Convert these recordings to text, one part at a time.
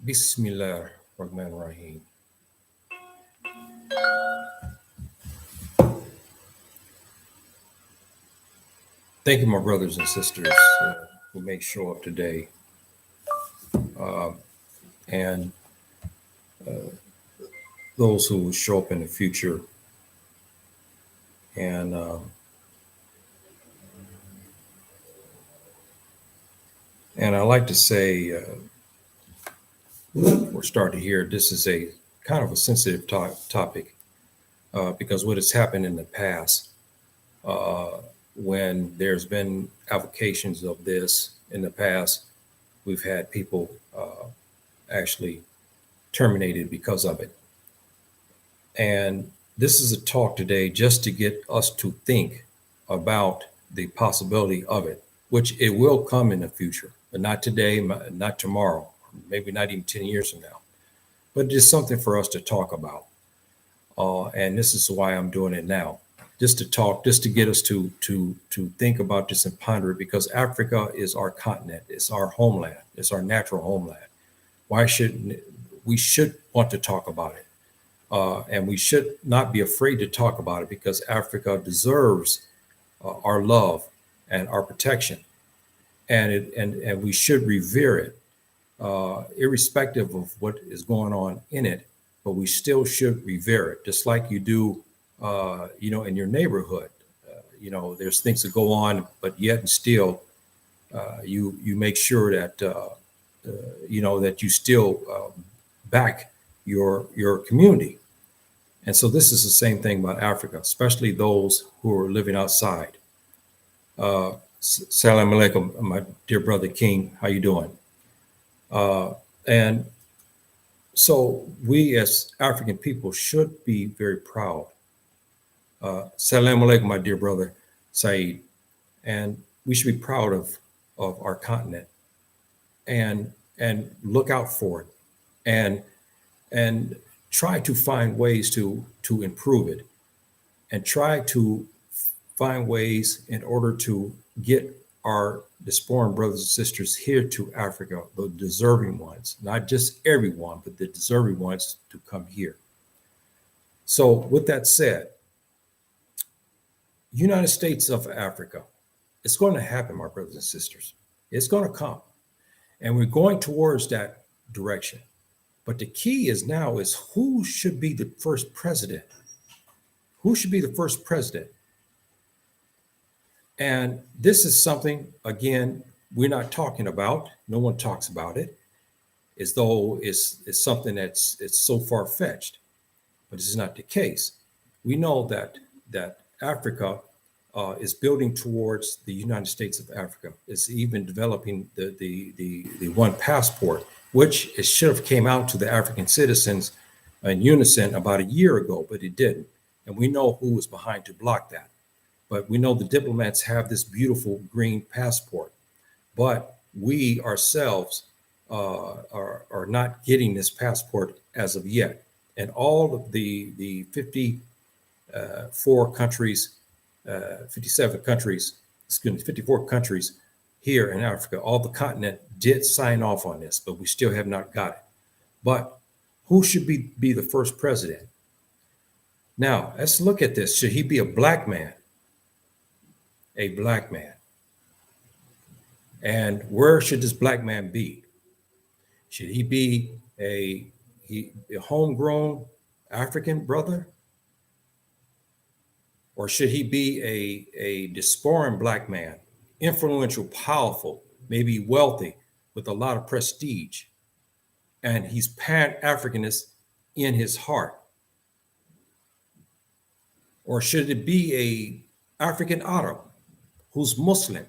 Bismillah Rahman Rahim. Thank you, my brothers and sisters who may show up today, and those who will show up in the future. And I like to say, we're starting here. This is a kind of a sensitive topic because what has happened in the past, when there's been applications of this in the past, we've had people actually terminated because of it. And this is a talk today just to get us to think about the possibility of it, which it will come in the future, but not today, not tomorrow, maybe not even 10 years from now. But it's something for us to talk about. And this is why I'm doing it now, just to talk, just to get us to think about this and ponder it, because Africa is our continent, it's our homeland, it's our natural homeland. Why shouldn't we should want to talk about it? And we should not be afraid to talk about it, because Africa deserves our love and our protection, and we should revere it, irrespective of what is going on in it. But we still should revere it, just like you do, in your neighborhood. There's things that go on, but yet and still, you make sure that that you still back your community. And so this is the same thing about Africa, especially those who are living outside. Salam alaikum, my dear brother King, how you doing? And so we as African people should be very proud. Salam alaikum, my dear brother Saeed. And we should be proud of our continent and look out for it and try to find ways to improve it, and try to find ways in order to get our diasporan brothers and sisters here to Africa, the deserving ones, not just everyone, but the deserving ones to come here. So with that said, United States of Africa, it's going to happen, my brothers and sisters. It's going to come. And we're going towards that direction. But the key is now is who should be the first president? Who should be the first president? And this is something, again, we're not talking about. No one talks about it, as though it's something it's so far-fetched. But this is not the case. We know that Africa is building towards the United States of Africa. It's even developing the one passport, which it should have came out to the African citizens in unison about a year ago, but it didn't. And we know who was behind to block that. But we know the diplomats have this beautiful green passport, but we ourselves are not getting this passport as of yet. And all of the 54 countries, 57 countries, 54 countries here in Africa, all the continent did sign off on this, but we still have not got it. But who should be the first president? Now, let's look at this. Should he be a black man? A black man. And where should this black man be? Should he be a homegrown African brother? Or should he be a diasporan black man, influential, powerful, maybe wealthy, with a lot of prestige, and he's Pan-Africanist in his heart? Or should it be a African Arab who's Muslim,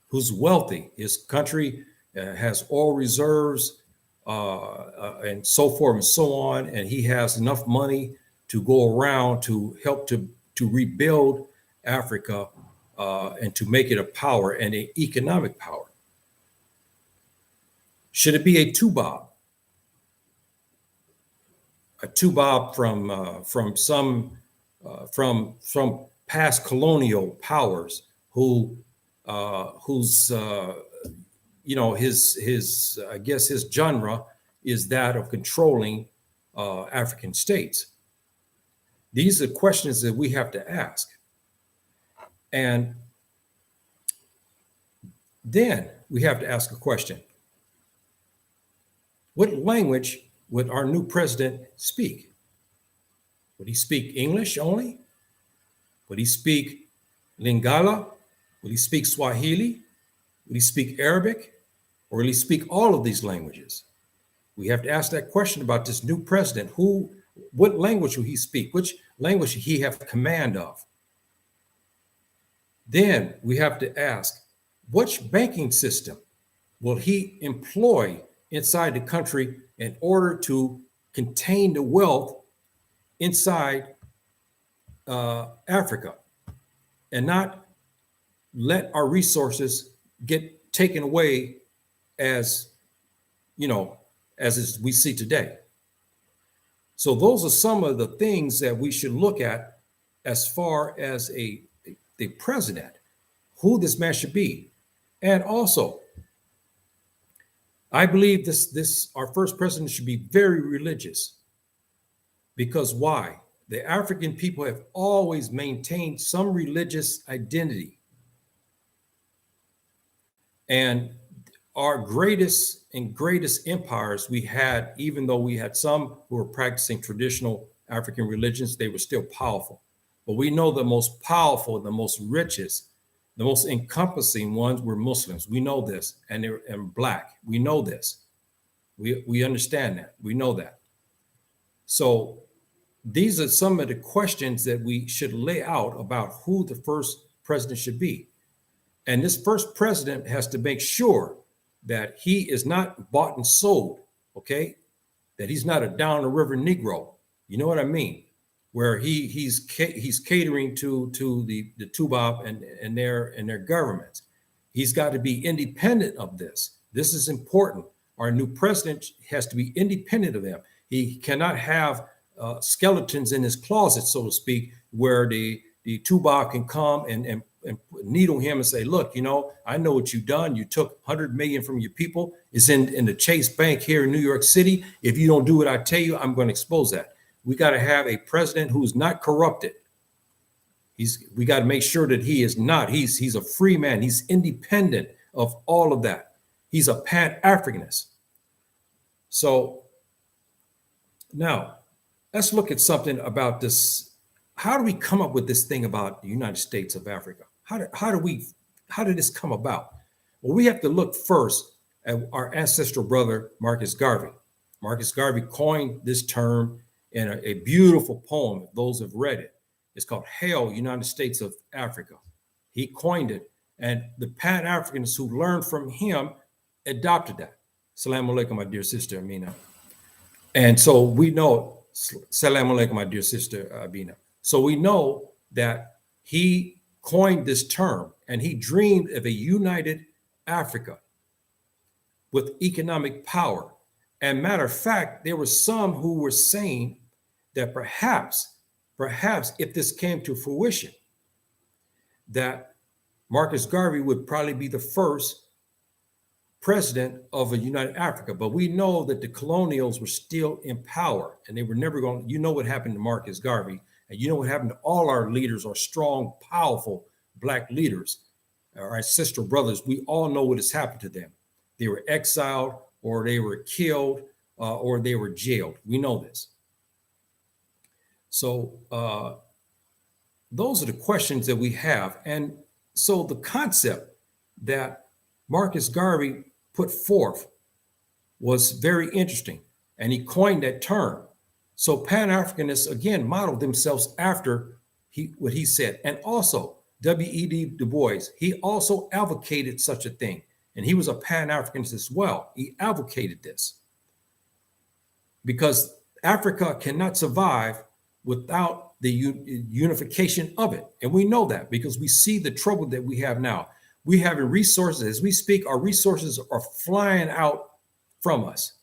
who's wealthy, his country has oil reserves and so forth and so on, and he has enough money to go around to help to rebuild Africa and to make it a power and an economic power? Should it be a Tubob? A Tubob from some past colonial powers whose his I guess his genre is that of controlling African states? These are questions that we have to ask. And then we have to ask a question. What language would our new president speak? Would he speak English only? Would he speak Lingala? Would he speak Swahili? Would he speak Arabic? Or will he speak all of these languages? We have to ask that question about this new president. What language will he speak? Which language should he have command of? Then we have to ask, which banking system will he employ inside the country in order to contain the wealth inside Africa and not let our resources get taken away as we see today. So those are some of the things that we should look at as far as the president, who this man should be. And also, I believe our first president should be very religious. Because why? The African people have always maintained some religious identity. And our greatest empires we had, even though we had some who were practicing traditional African religions, they were still powerful. But we know the most powerful, the most richest, the most encompassing ones were Muslims. We know this, and Black. We know this. We understand that. We know that. So these are some of the questions that we should lay out about who the first president should be. And this first president has to make sure that he is not bought and sold, okay? That he's not a down the river Negro. You know what I mean? Where he's catering to the Tubab and their governments. He's got to be independent of this. This is important. Our new president has to be independent of them. He cannot have skeletons in his closet, so to speak, where the Tubab can come and needle him and say, look, I know what you've done. You took 100 million from your people. It's in the Chase Bank here in New York City. If you don't do what I tell you, I'm going to expose that. We got to have a president who's not corrupted. We got to make sure that he is not. He's a free man. He's independent of all of that. He's a Pan-Africanist. So now let's look at something about this. How do we come up with this thing about the United States of Africa? How did this come about? Well, we have to look first at our ancestral brother, Marcus Garvey. Marcus Garvey coined this term in a beautiful poem. If those have read it, it's called Hail, United States of Africa. He coined it, and the Pan-Africanists who learned from him adopted that. Salaam alaikum, my dear sister Amina. And so we know, Salaam alaikum, my dear sister Abina. So we know that he coined this term, and he dreamed of a united Africa with economic power. And matter of fact, there were some who were saying that perhaps if this came to fruition, that Marcus Garvey would probably be the first president of a united Africa. But we know that the colonials were still in power, and they were never going. You know what happened to Marcus Garvey, and you know what happened to all our leaders, our strong, powerful Black leaders, our sister brothers. We all know what has happened to them. They were exiled, or they were killed, or they were jailed. We know this. So those are the questions that we have. And so the concept that Marcus Garvey put forth was very interesting, and he coined that term. So Pan-Africanists, again, modeled themselves after what he said. And also W.E.B. Du Bois, he also advocated such a thing. And he was a Pan-Africanist as well. He advocated this because Africa cannot survive without the unification of it. And we know that because we see the trouble that we have now. We have resources. As we speak, our resources are flying out from us.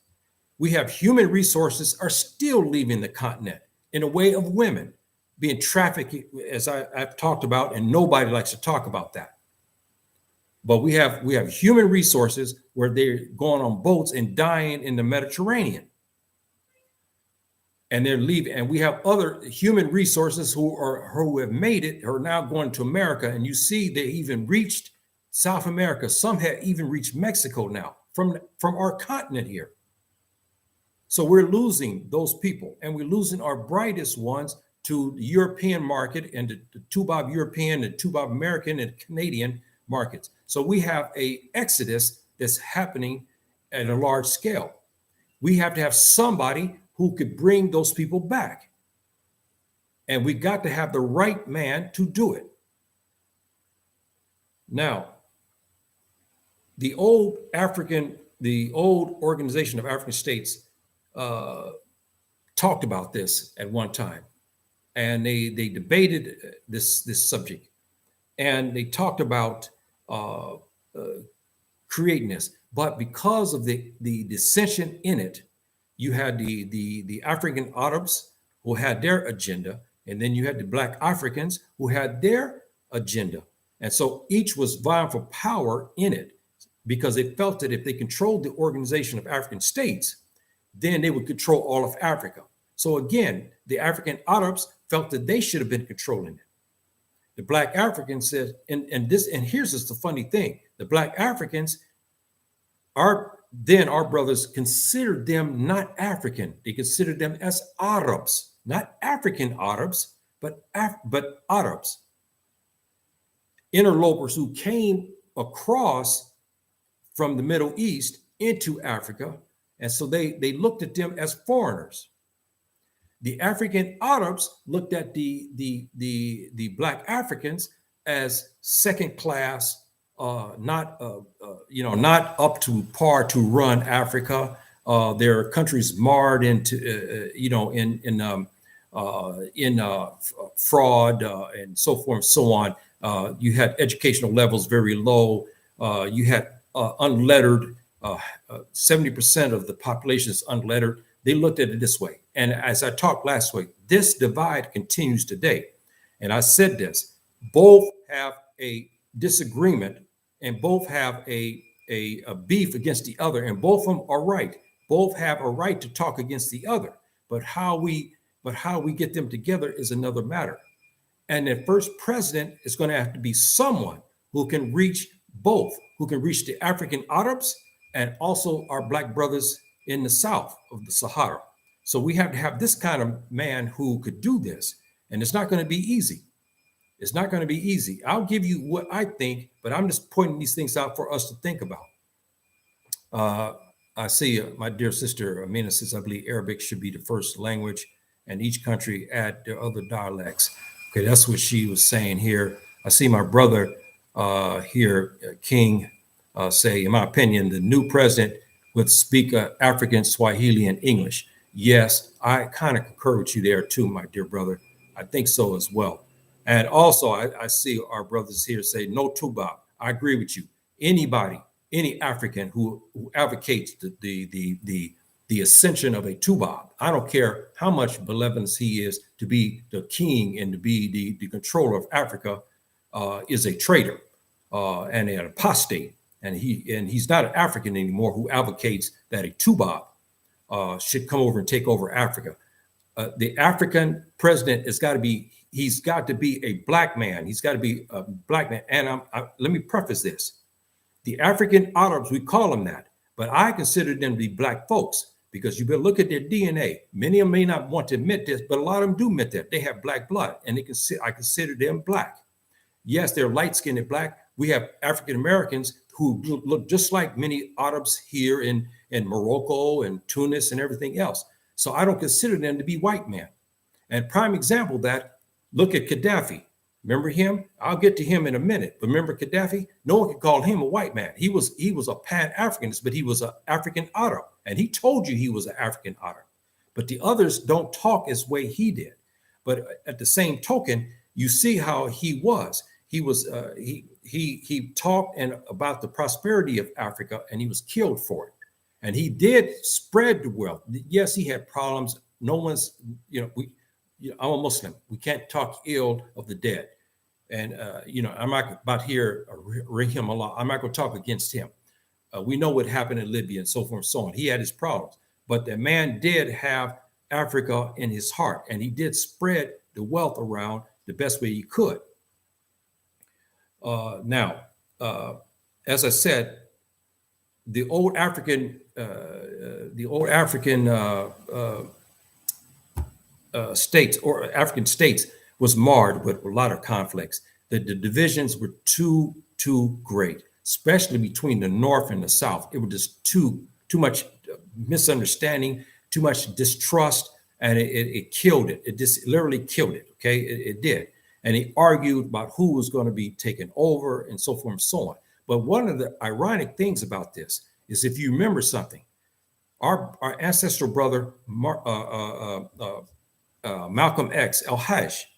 We have human resources are still leaving the continent in a way of women being trafficked, as I've talked about, and nobody likes to talk about that. But we have human resources where they're going on boats and dying in the Mediterranean. And they're leaving. And we have other human resources who have made it, are now going to America. And you see they even reached South America. Some have even reached Mexico now from our continent here. So we're losing those people, and we're losing our brightest ones to the European market and the two-bob European, the two-bob American, and Canadian markets. So we have a exodus that's happening at a large scale. We have to have somebody who could bring those people back. And we got to have the right man to do it. Now, the old Organization of African States talked about this at one time, and they debated this subject, and they talked about creating this. But because of the dissension in it, you had the African Arabs who had their agenda, and then you had the Black Africans who had their agenda. And so each was vying for power in it, because they felt that if they controlled the Organization of African States, then they would control all of Africa. So again, the African Arabs felt that they should have been controlling it. The Black Africans said, and here's just the funny thing: the Black Africans, our brothers considered them not African. They considered them as Arabs, not African Arabs, but Arabs, interlopers who came across from the Middle East into Africa. And so they looked at them as foreigners. The African Arabs looked at the Black Africans as second class, not up to par to run Africa. Their countries marred into in fraud and so forth and so on. You had educational levels very low. You had unlettered. 70% of the population is unlettered. They looked at it this way. And as I talked last week, this divide continues today. And I said this: both have a disagreement, and both have a beef against the other, and both of them are right. Both have a right to talk against the other. But how we get them together is another matter. And the first president is going to have to be someone who can reach both, who can reach the African Arabs and also our Black brothers in the south of the Sahara. So we have to have this kind of man who could do this. And it's not going to be easy. It's not going to be easy. I'll give you what I think, but I'm just pointing these things out for us to think about. I see my dear sister Amina says, I believe Arabic should be the first language and each country add their other dialects. Okay, that's what she was saying here. I see my brother here, King, say, in my opinion, the new president would speak African, Swahili, and English. Yes, I kind of concur with you there too, my dear brother. I think so as well. And also, I see our brothers here say no tuba. I agree with you. Anybody, any African who advocates the ascension of a tuba, I don't care how much benevolence he is to be the king and to be the controller of Africa, is a traitor and an apostate. And he's not an African anymore who advocates that a tuba should come over and take over Africa. The African president he's got to be a Black man. He's got to be a Black man. And let me preface this. The African Arabs, we call them that, but I consider them to be Black folks because you better look at their DNA. Many of them may not want to admit this, but a lot of them do admit that. They have Black blood, and I consider them Black. Yes, they're light-skinned and Black. We have African Americans who look just like many Arabs here in Morocco and Tunis and everything else. So I don't consider them to be white men. And prime example of that, look at Gaddafi. Remember him? I'll get to him in a minute. But remember Gaddafi? No one could call him a white man. He was a Pan-Africanist, but he was an African Arab. And he told you he was an African Arab. But the others don't talk as way he did. But at the same token, you see how he was. He talked about the prosperity of Africa, and he was killed for it. And he did spread the wealth. Yes, he had problems. No one's, I'm a Muslim. We can't talk ill of the dead. And, I'm not about here, Rahimullah. I'm not going to talk against him. We know what happened in Libya and so forth and so on. He had his problems, but the man did have Africa in his heart, and he did spread the wealth around the best way he could. Now, as I said, the old African states or African states was marred with a lot of conflicts. The divisions were too great, especially between the North and the South. It was just too much misunderstanding, too much distrust, and it killed it. It just literally killed it. Okay, it did. And he argued about who was going to be taken over and so forth and so on. But one of the ironic things about this is, if you remember something, our ancestral brother Malcolm X, El-Hajj,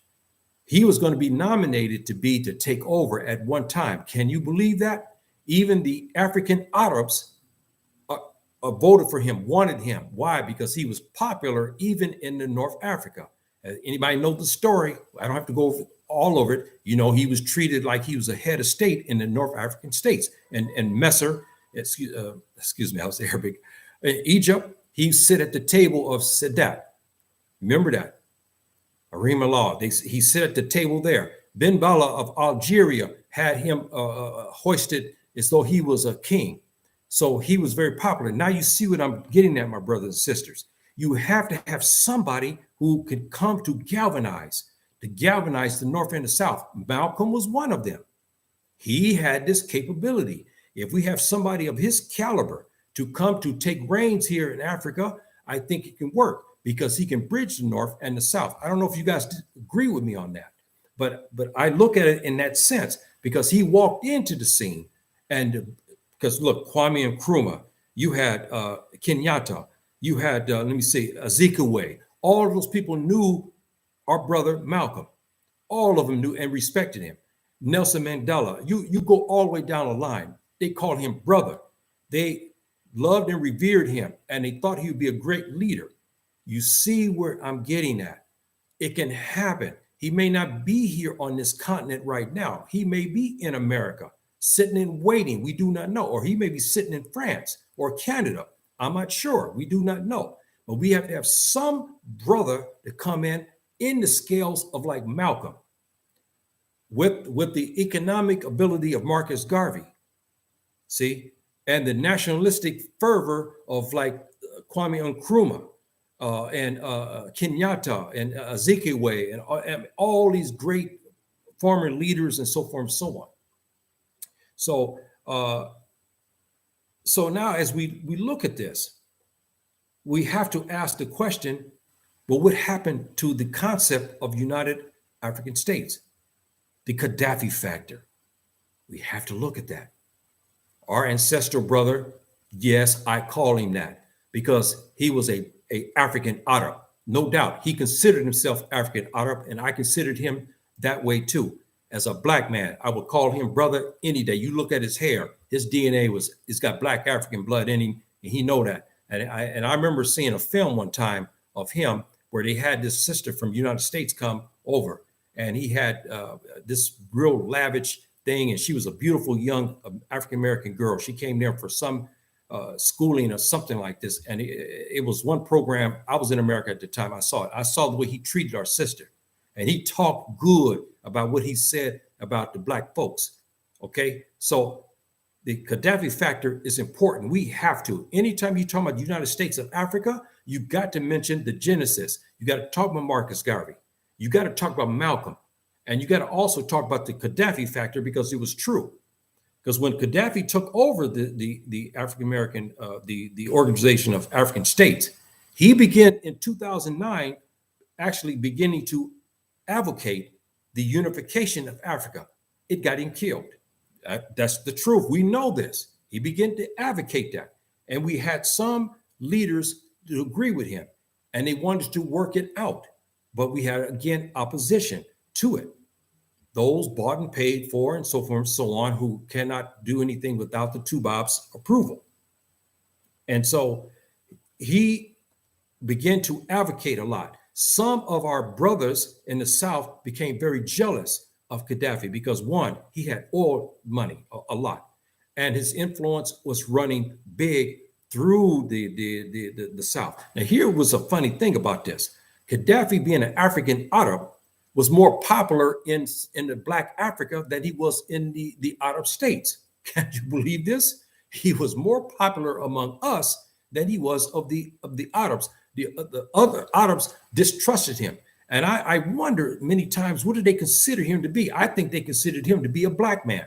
he was going to be nominated to take over at one time. Can you believe that? Even the African Arabs voted for him, wanted him. Why? Because he was popular even in the North Africa. Anybody know the story? I don't have to go over all over it. He was treated like he was a head of state in the North African states. And Messer, excuse me, I was Arabic. In Egypt, he sit at the table of Sadat. Remember that? Rahimullah. He sit at the table there. Ben Bella of Algeria had him hoisted as though he was a king. So he was very popular. Now you see what I'm getting at, my brothers and sisters. You have to have somebody who can come to galvanize the North and the South. Malcolm was one of them. He had this capability. If we have somebody of his caliber to come to take reins here in Africa, I think it can work, because he can bridge the North and the South. I don't know if you guys agree with me on that, but I look at it in that sense, because he walked into the scene, and because look, Kwame Nkrumah, you had Kenyatta, you had Azikiwe. All of those people knew our brother Malcolm. All of them knew and respected him. Nelson Mandela, you go all the way down the line. They called him brother. They loved and revered him, and they thought he would be a great leader. You see where I'm getting at? It can happen. He may not be here on this continent right now. He may be in America, sitting and waiting. We do not know. Or he may be sitting in France or Canada. I'm not sure. We do not know. But we have to have some brother to come in the scales of like Malcolm, with the economic ability of Marcus Garvey. See? And the nationalistic fervor of like Kwame Nkrumah. And Kenyatta and Azikiwe and all these great former leaders and so forth and so on. So now as we look at this, we have to ask the question, well, what happened to the concept of United African States? The Gaddafi factor. We have to look at that. Our ancestral brother, yes, I call him that, because he was a African Arab, no doubt. He considered himself African Arab, and I considered him that way too. As a black man, I would call him brother any day. You look at his hair, his DNA it's got black African blood in him, and he know that. And I remember seeing a film one time of him where they had this sister from the United States come over, and he had this real lavish thing, and she was a beautiful young African American girl. She came there for some schooling or something like this. And it was one program. I was in America at the time. I saw it. I saw the way he treated our sister, and he talked good about what he said about the black folks. Okay. So the Gaddafi factor is important. We have to, anytime you talk about the United States of Africa, you got to mention the genesis. You got to talk about Marcus Garvey. You got to talk about Malcolm, and you got to also talk about the Gaddafi factor, because it was true. Because when Gaddafi took over the African American, the Organization of African States, he began in 2009 actually beginning to advocate the unification of Africa. It got him killed. That's the truth. We know this. He began to advocate that. And we had some leaders to agree with him, and they wanted to work it out. But we had, again, opposition to it. Those bought and paid for and so forth and so on, who cannot do anything without the Tubab's approval. And so he began to advocate a lot. Some of our brothers in the South became very jealous of Gaddafi because one, he had oil money, a lot, and his influence was running big through the South. Now, here was a funny thing about this. Gaddafi, being an African Arab, was more popular in the Black Africa than he was in the Arab states. Can you believe this? He was more popular among us than he was of the Arabs. The other Arabs distrusted him. And I wonder many times, what did they consider him to be? I think they considered him to be a black man.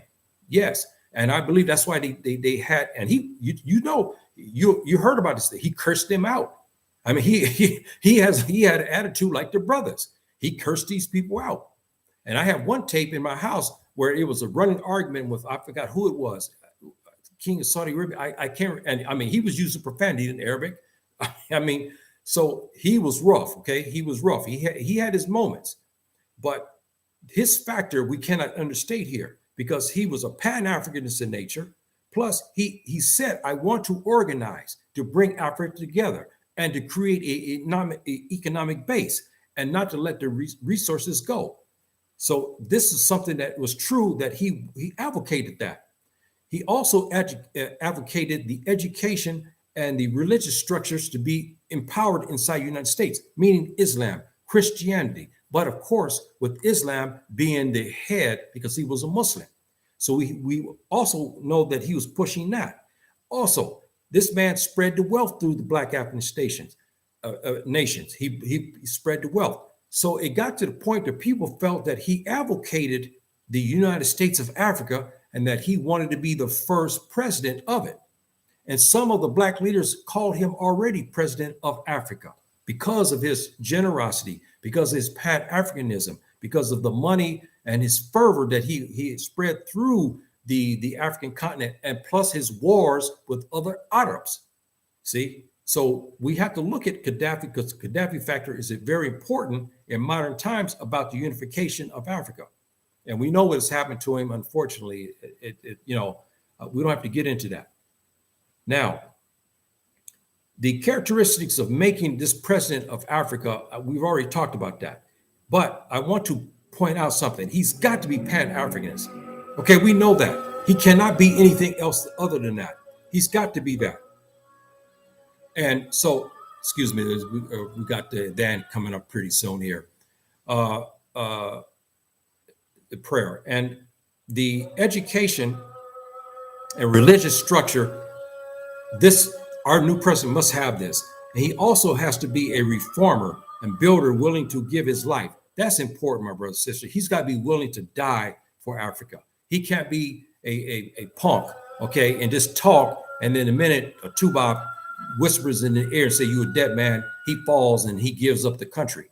Yes. And I believe that's why they had, and you heard about this. He cursed them out. I mean, he had an attitude like the brothers. He cursed these people out. And I have one tape in my house where it was a running argument with, I forgot who it was, King of Saudi Arabia. I can't, and I mean, he was using profanity in Arabic. I mean, so he was rough. Okay. He was rough. He had his moments, but his factor we cannot understate here because he was a Pan-Africanist in nature. Plus he said, I want to organize to bring Africa together and to create a economic base and not to let the resources go. So this is something that was true, that he advocated that. He also advocated the education and the religious structures to be empowered inside the United States, meaning Islam, Christianity, but of course, with Islam being the head because he was a Muslim. So we also know that he was pushing that. Also, this man spread the wealth through the Black African nations. He spread the wealth. So it got to the point that people felt that he advocated the United States of Africa and that he wanted to be the first president of it. And some of the Black leaders called him already president of Africa because of his generosity, because of his Pan-Africanism, because of the money and his fervor that he spread through the African continent, and plus his wars with other Arabs. See, so we have to look at Gaddafi because Gaddafi factor is very important in modern times about the unification of Africa. And we know what has happened to him, unfortunately. We don't have to get into that. Now, the characteristics of making this president of Africa, we've already talked about that. But I want to point out something. He's got to be Pan-Africanist. Okay, we know that. He cannot be anything else other than that. He's got to be that. And so, excuse me, we got the Dan coming up pretty soon here. The prayer and the education and religious structure. Our new president must have this. And he also has to be a reformer and builder willing to give his life. That's important, my brother and sister. He's got to be willing to die for Africa. He can't be a punk, okay, and just talk. And then the minute a Tubab whispers in the air and say, you're a dead man, he falls and he gives up the country,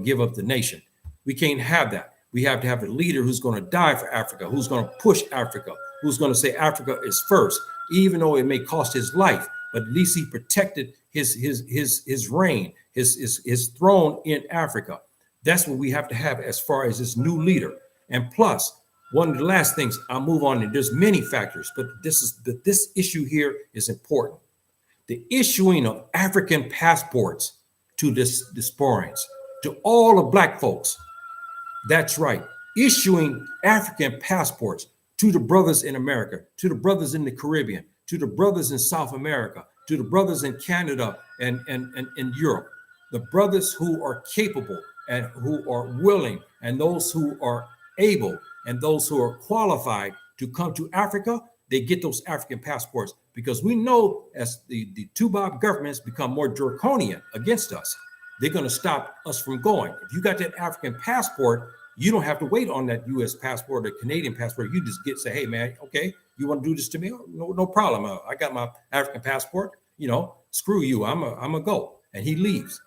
give up the nation. We can't have that. We have to have a leader who's going to die for Africa, who's going to push Africa, who's going to say Africa is first, even though it may cost his life, but at least he protected his reign, his throne in Africa. That's what we have to have as far as this new leader. And plus, one of the last things, I'll move on, and there's many factors, but this issue here is important. The issuing of African passports to diasporans, to all the Black folks. That's right. Issuing African passports to the brothers in America, to the brothers in the Caribbean, to the brothers in South America, to the brothers in Canada and in Europe, the brothers who are capable and who are willing, and those who are able, and those who are qualified to come to Africa, they get those African passports, because we know as the Tubab governments become more draconian against us, they're going to stop us from going. If you got that African passport, you don't have to wait on that U.S. passport or Canadian passport. You just say, hey, man, okay, you want to do this to me? No problem. I got my African passport. Screw you. I'm a go. And he leaves.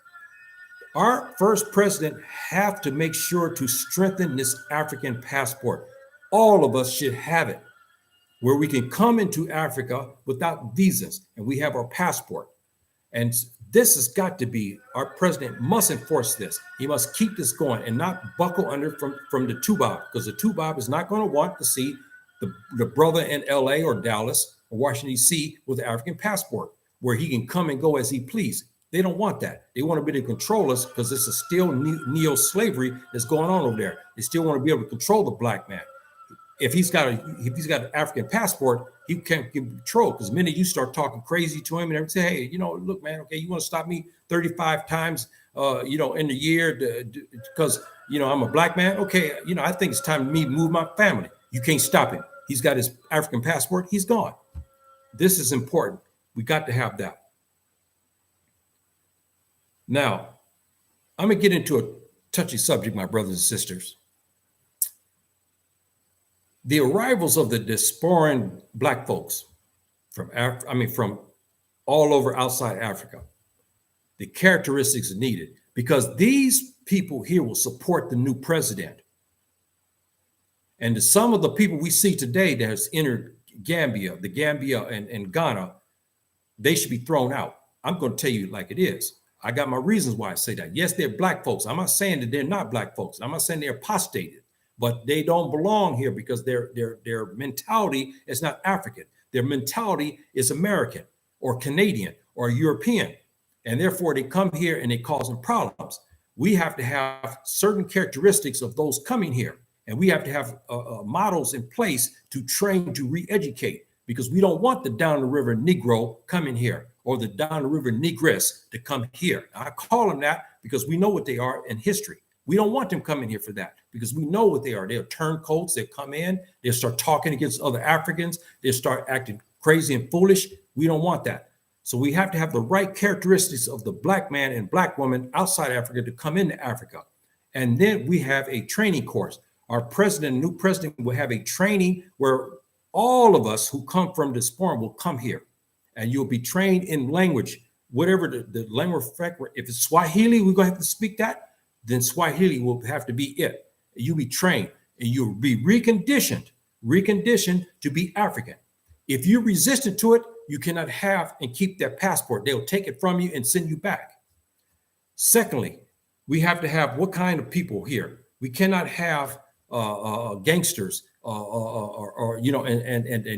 Our first president have to make sure to strengthen this African passport. All of us should have it, where we can come into Africa without visas, and we have our passport. And this has got to be, our president must enforce this. He must keep this going and not buckle under from the Tubab, because the Tubab is not going to want to see the brother in LA or Dallas or Washington, D.C. with an African passport, where he can come and go as he please. They don't want that. They want to be able to control us because this is still neo-slavery that's going on over there. They still want to be able to control the black man. If he's got an African passport, he can't get control, because the minute you start talking crazy to him and everything, say, hey, look, man, okay, you want to stop me 35 times, in the year because, I'm a black man. Okay, I think it's time for me to move my family. You can't stop him. He's got his African passport. He's gone. This is important. We got to have that. Now, I'm going to get into a touchy subject, my brothers and sisters. The arrivals of the diasporan black folks from all over outside Africa, the characteristics needed, because these people here will support the new president. And some of the people we see today that has entered Gambia and Ghana, they should be thrown out. I'm going to tell you like it is. I got my reasons why I say that. Yes, they're black folks. I'm not saying that they're not black folks. I'm not saying they're apostated, but they don't belong here because their mentality is not African. Their mentality is American or Canadian or European. And therefore they come here and they cause them problems. We have to have certain characteristics of those coming here. And we have to have models in place to train, to re-educate, because we don't want the down the river Negro coming here or the down the river Negress to come here. I call them that because we know what they are in history. We don't want them coming here for that because we know what they are. They're turncoats. They come in, they start talking against other Africans. They start acting crazy and foolish. We don't want that. So we have to have the right characteristics of the black man and black woman outside Africa to come into Africa. And then we have a training course. Our president, new president, will have a training where all of us who come from this forum will come here, and you'll be trained in language, whatever the language. If it's Swahili, we're going to have to speak that, then Swahili will have to be it. You'll be trained and you'll be reconditioned to be African. If you're resistant to it, you cannot have and keep that passport. They'll take it from you and send you back. Secondly, we have to have what kind of people here? We cannot have gangsters and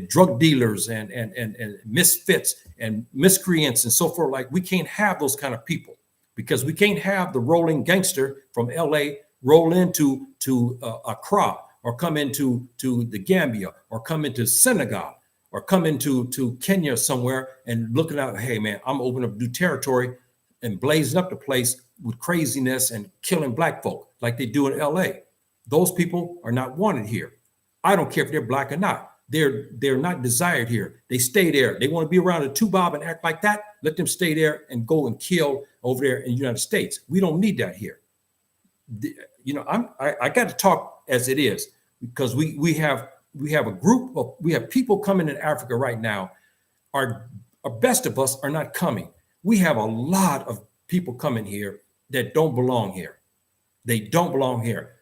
drug dealers and misfits and miscreants and so forth. Like, we can't have those kind of people, because we can't have the rolling gangster from LA roll into Accra, or come into the Gambia, or come into Senegal, or come into Kenya somewhere and looking out, hey man, I'm opening up new territory and blazing up the place with craziness and killing black folk like they do in LA. Those people are not wanted here. I don't care if they're black or not. They're not desired here. They stay there. They want to be around a two-bob and act like that. Let them stay there and go and kill over there in the United States. We don't need that here. I got to talk as it is, because we have people coming in Africa right now. Our best of us are not coming. We have a lot of people coming here that don't belong here. They don't belong here.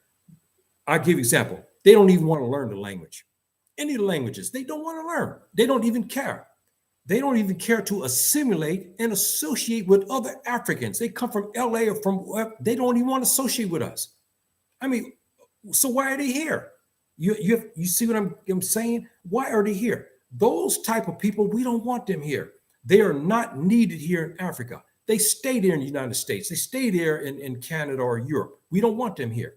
I'll give you an example. They don't even want to learn the language. Any languages, they don't want to learn. They don't even care. They don't even care to assimilate and associate with other Africans. They come from LA or from wherever. They don't even want to associate with us. I mean, so why are they here? You see what I'm saying? Why are they here? Those type of people, we don't want them here. They are not needed here in Africa. They stay there in the United States. They stay there in Canada or Europe. We don't want them here.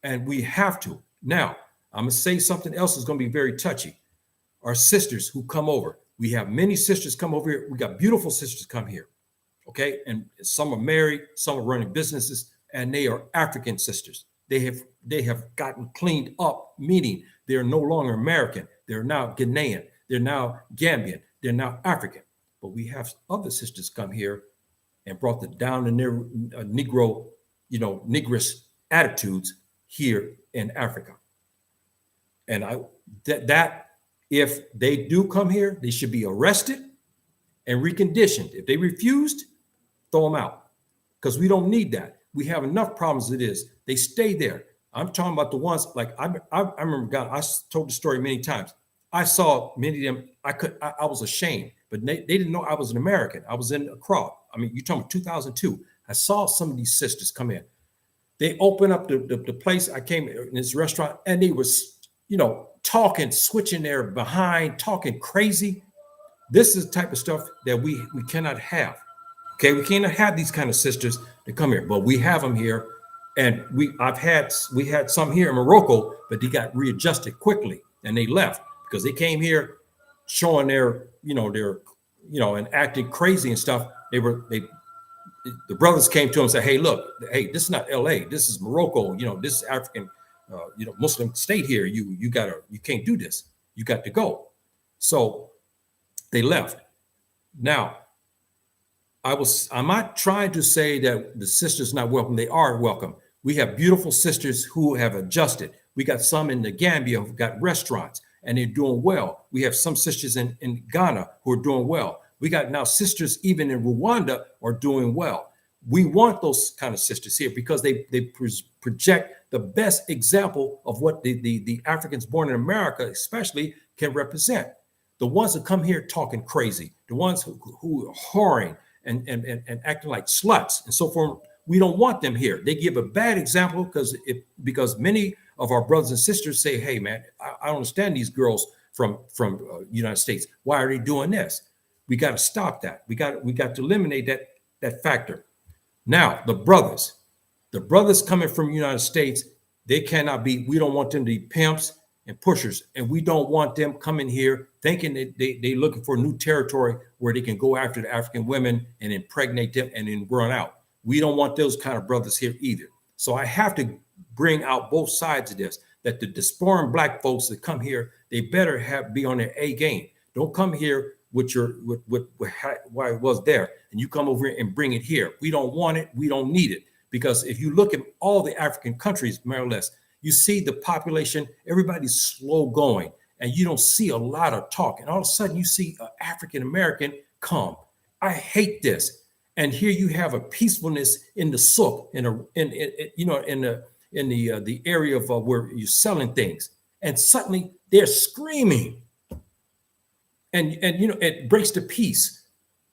And we have to. Now, I'm going to say something else that's going to be very touchy. Our sisters who come over. We have many sisters come over here. We got beautiful sisters come here. Okay. And some are married, some are running businesses, and they are African sisters. They have gotten cleaned up, meaning they're no longer American. They're now Ghanaian. They're now Gambian. They're now African. But we have other sisters come here and brought the down in their Negro, Negress attitudes here in Africa. And that if they do come here, they should be arrested and reconditioned. If they refused, throw them out, because we don't need that. We have enough problems as it is. They stay there. I'm talking about the ones like I remember. God, I told the story many times. I saw many of them. I was ashamed, but they didn't know I was an American. I was in Accra. I mean, you're talking about 2002. I saw some of these sisters come in. They opened up the place. I came in this restaurant, and they was, talking, switching their behind, talking crazy. This is the type of stuff that we cannot have. Okay, we can't have these kind of sisters to come here, but we have them here, and we had some here in Morocco, but they got readjusted quickly and they left because they came here showing and acting crazy and stuff. The brothers came to him and said, "Hey, look, hey, this is not L.A. This is Morocco. This is African, Muslim state here. You can't do this. You got to go." So they left. Now, I'm not trying to say that the sisters not welcome. They are welcome. We have beautiful sisters who have adjusted. We got some in the Gambia who've got restaurants and they're doing well. We have some sisters in Ghana who are doing well. We got now sisters even in Rwanda are doing well. We want those kind of sisters here because they project the best example of what the Africans born in America especially can represent. The ones that come here talking crazy, the ones who are whoring and acting like sluts and so forth, we don't want them here. They give a bad example because many of our brothers and sisters say, "Hey, man, I don't understand these girls from United States. Why are they doing this?" We got to stop that. We got to eliminate that factor. Now, the brothers coming from the United States, they cannot be. We don't want them to be pimps and pushers, and we don't want them coming here thinking that they're looking for new territory where they can go after the African women and impregnate them and then run out. We don't want those kind of brothers here either. So I have to bring out both sides of this, that the diaspora black folks that come here, they better be on their A game. Don't come here with why it was there, and you come over here and bring it here. We don't want it. We don't need it. Because if you look at all the African countries, more or less, you see the population, everybody's slow going, and you don't see a lot of talk. And all of a sudden you see an African American come. I hate this. And here you have a peacefulness in the souk, in the area of where you're selling things, and suddenly they're screaming, and it breaks the peace.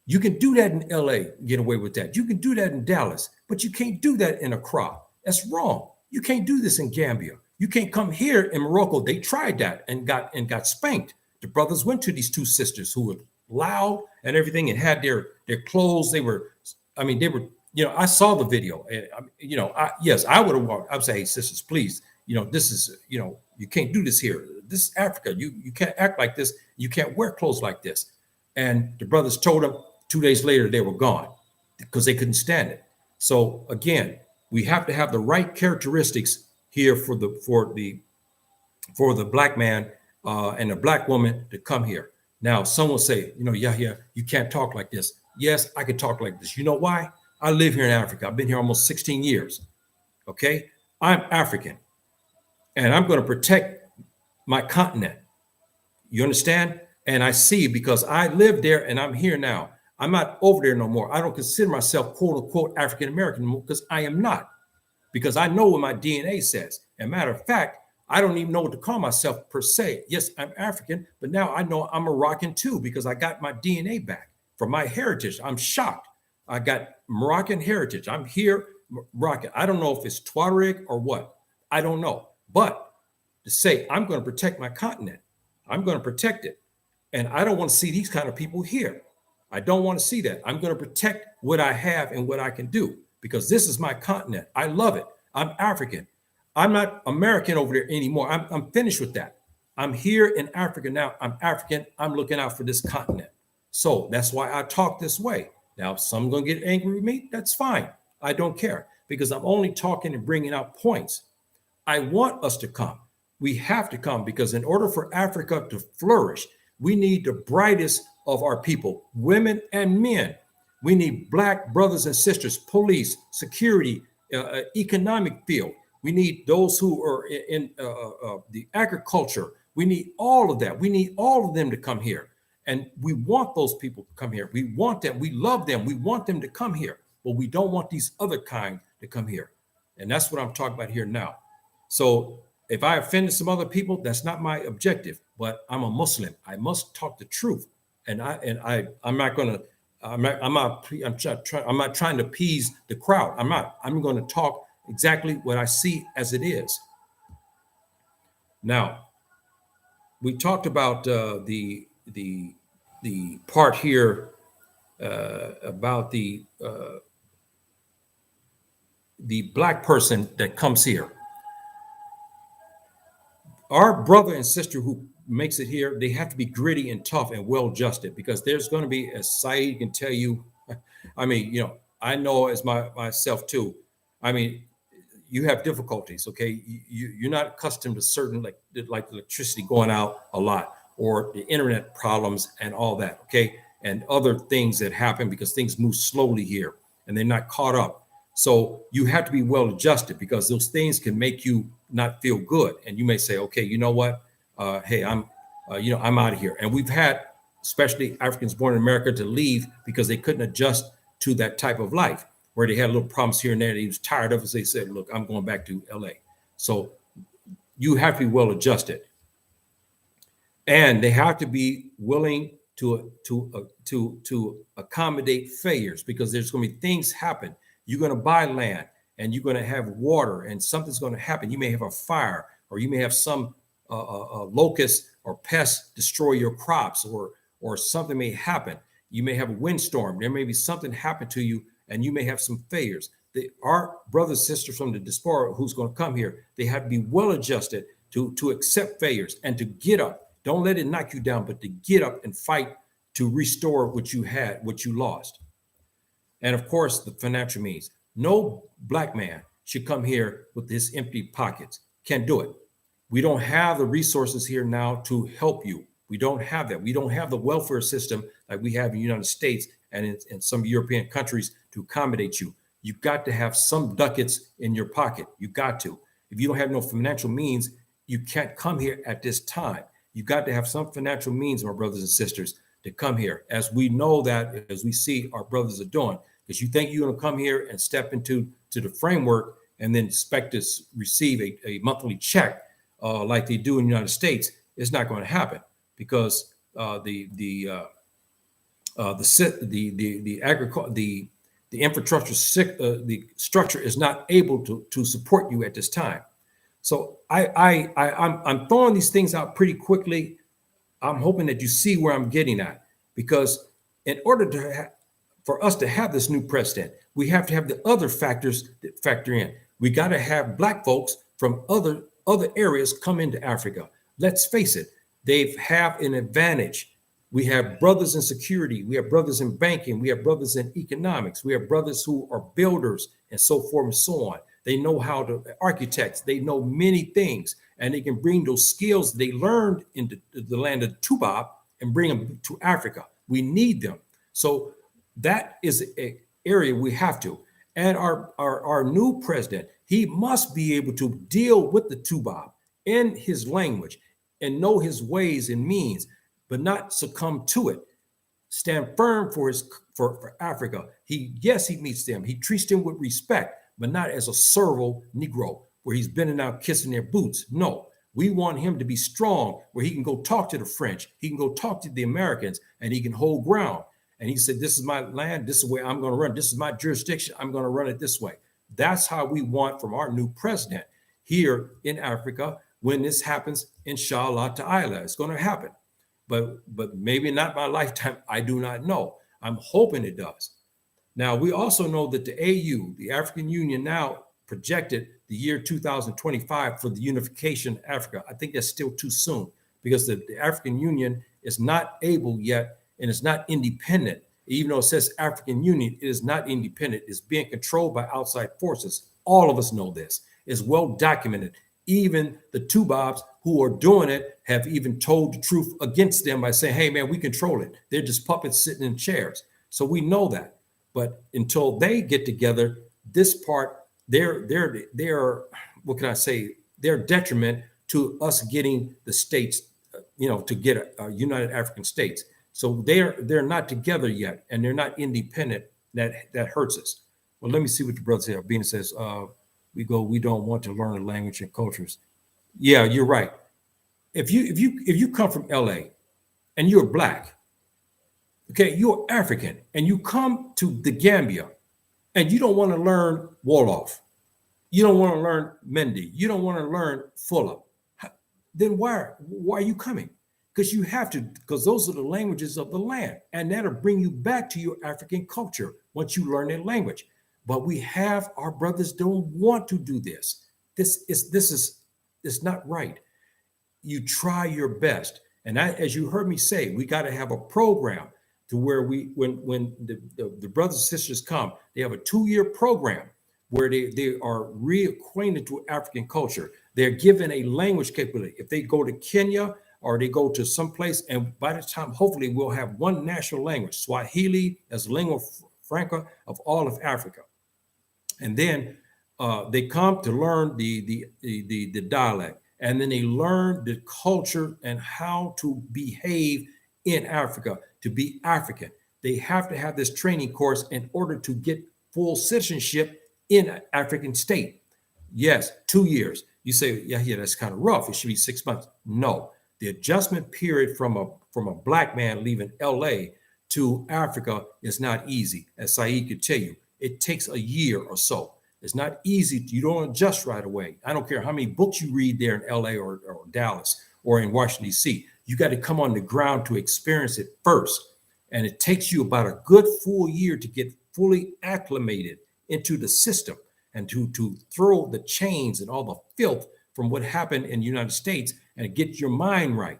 You can do that in LA, get away with that. You can do that in Dallas, but you can't do that in Accra. That's wrong. You can't do this in Gambia. You can't come here in Morocco. They tried that and got spanked. The brothers went to these two sisters who were loud and everything and had their clothes. I saw the video. Yes, I would have walked. I would say, "Hey, sisters, please, this is, you can't do this here. This is Africa. You can't act like this. You can't wear clothes like this." And the brothers told them 2 days later they were gone because they couldn't stand it. So again, we have to have the right characteristics here for the black man and the black woman to come here. Now, some will say, yeah, you can't talk like this. Yes, I can talk like this. You know why? I live here in Africa. I've been here almost 16 years. Okay, I'm African, and I'm going to protect my continent. You understand? And I see, because I lived there and I'm here now. I'm not over there no more. I don't consider myself quote unquote African American anymore because I am not. Because I know what my DNA says. And matter of fact, I don't even know what to call myself per se. Yes, I'm African, but now I know I'm Moroccan too because I got my DNA back from my heritage. I'm shocked. I got Moroccan heritage. I'm here, Moroccan. I don't know if it's Tuareg or what. I don't know. But to say I'm going to protect my continent, I'm going to protect it. And I don't want to see these kind of people here. I don't want to see that. I'm going to protect what I have and what I can do because this is my continent. I love it. I'm African. I'm not American over there anymore. I'm finished with that. I'm here in Africa now. I'm African. I'm looking out for this continent. So that's why I talk this way. Now, if some going to get angry with me, that's fine. I don't care because I'm only talking and bringing out points. I want us to come. We have to come because in order for Africa to flourish, we need the brightest of our people, women and men. We need black brothers and sisters, police, security, economic field. We need those who are in the agriculture. We need all of that. We need all of them to come here. And we want those people to come here. We want them. We love them. We want them to come here. But we don't want these other kind to come here. And that's what I'm talking about here now. So if I offended some other people, that's not my objective. But I'm a Muslim. I must talk the truth. And I'm not trying to appease the crowd. I'm not. I'm going to talk exactly what I see as it is. Now, we talked about the part here about the black person that comes here. Our brother and sister who makes it here, they have to be gritty and tough and well adjusted, because there's going to be, as Saeed can tell you, I mean, I know as myself too. I mean, you have difficulties. Okay, you're not accustomed to certain like electricity going out a lot, or the internet problems and all that. Okay, and other things that happen because things move slowly here and they're not caught up. So you have to be well adjusted, because those things can make you not feel good. And you may say, okay, you know what? Hey, I'm out of here. And we've had, especially Africans born in America, to leave because they couldn't adjust to that type of life, where they had little problems here and there. They was tired of it. So they said, look, I'm going back to LA. So you have to be well adjusted. And they have to be willing to accommodate failures, because there's going to be things happen. You're going to buy land and you're going to have water, and something's going to happen. You may have a fire, or you may have some locust or pest destroy your crops, or something may happen. You may have a windstorm. There may be something happen to you, and you may have some failures. Our brothers and sisters from the diaspora who's going to come here, they have to be well adjusted to accept failures and to get up. Don't let it knock you down, but to get up and fight to restore what you had, what you lost. And of course, the financial means. No black man should come here with his empty pockets. Can't do it. We don't have the resources here now to help you. We don't have that. We don't have the welfare system like we have in the United States and in some European countries to accommodate you. You've got to have some ducats in your pocket. You've got to. If you don't have no financial means, you can't come here at this time. You've got to have some financial means, my brothers and sisters, to come here, as we know that, as we see our brothers are doing. Because you think you're going to come here and step into the framework and then expect to receive a monthly check like they do in the United States, it's not going to happen, because the infrastructure, the structure is not able to support you at this time. So I'm throwing these things out pretty quickly. I'm hoping that you see where I'm getting at, because in order for us to have this new president, we have to have the other factors that factor in. We got to have black folks from other areas come into Africa. Let's face it, they have an advantage. We have brothers in security. We have brothers in banking. We have brothers in economics. We have brothers who are builders and so forth and so on. They know how to architects. They know many things, and they can bring those skills they learned in the land of Tubab and bring them to Africa. We need them. So that is an area we have to. And our new president, he must be able to deal with the Tubab in his language and know his ways and means, but not succumb to it. Stand firm for Africa. He meets them. He treats them with respect, but not as a servile Negro where he's bending out, kissing their boots. No, we want him to be strong, where he can go talk to the French. He can go talk to the Americans, and he can hold ground. And he said, this is my land. This is where I'm going to run. This is my jurisdiction. I'm going to run it this way. That's how we want from our new president here in Africa. When this happens, inshallah ta'ala, it's going to happen. But maybe not my lifetime. I do not know. I'm hoping it does. Now, we also know that the AU, the African Union, now projected the year 2025 for the unification of Africa. I think that's still too soon, because the African Union is not able yet, and it's not independent. Even though it says African Union, it is not independent. It's being controlled by outside forces. All of us know this. It's well documented. Even the Tubabs who are doing it have even told the truth against them by saying, hey, man, we control it. They're just puppets sitting in chairs. So we know that. But until they get together, this part, they're what can I say? They're detriment to us getting the states, to get a United African States. So they're not together yet, and they're not independent. That hurts us. Well, let me see what the brother says. Albina says, we don't want to learn the language and cultures. Yeah, you're right. If you come from LA and you're black, okay, you're African, and you come to the Gambia and you don't want to learn Wolof, you don't want to learn Mendi, you don't want to learn Fulla, then why are you coming? because you have to, because those are the languages of the land, and that'll bring you back to your African culture once you learn that language. But we have, our brothers don't want to do this. This is not right. You try your best. And as you heard me say, we got to have a program to where when the brothers and sisters come, they have a 2-year program where they are reacquainted to African culture. They're given a language capability. If they go to Kenya or they go to someplace, and by the time, hopefully, we'll have one national language, Swahili as lingua franca of all of Africa. And then they come to learn the dialect, and then they learn the culture and how to behave in Africa, to be African. They have to have this training course in order to get full citizenship in an African state. Yes, 2 years. You say, yeah, that's kind of rough. It should be 6 months. No, the adjustment period from a black man leaving LA to Africa is not easy. As Saeed could tell you, it takes a year or so. It's not easy. You don't adjust right away. I don't care how many books you read there in LA or Dallas or in Washington, D.C. You got to come on the ground to experience it first. And it takes you about a good full year to get fully acclimated into the system and to throw the chains and all the filth from what happened in the United States and get your mind right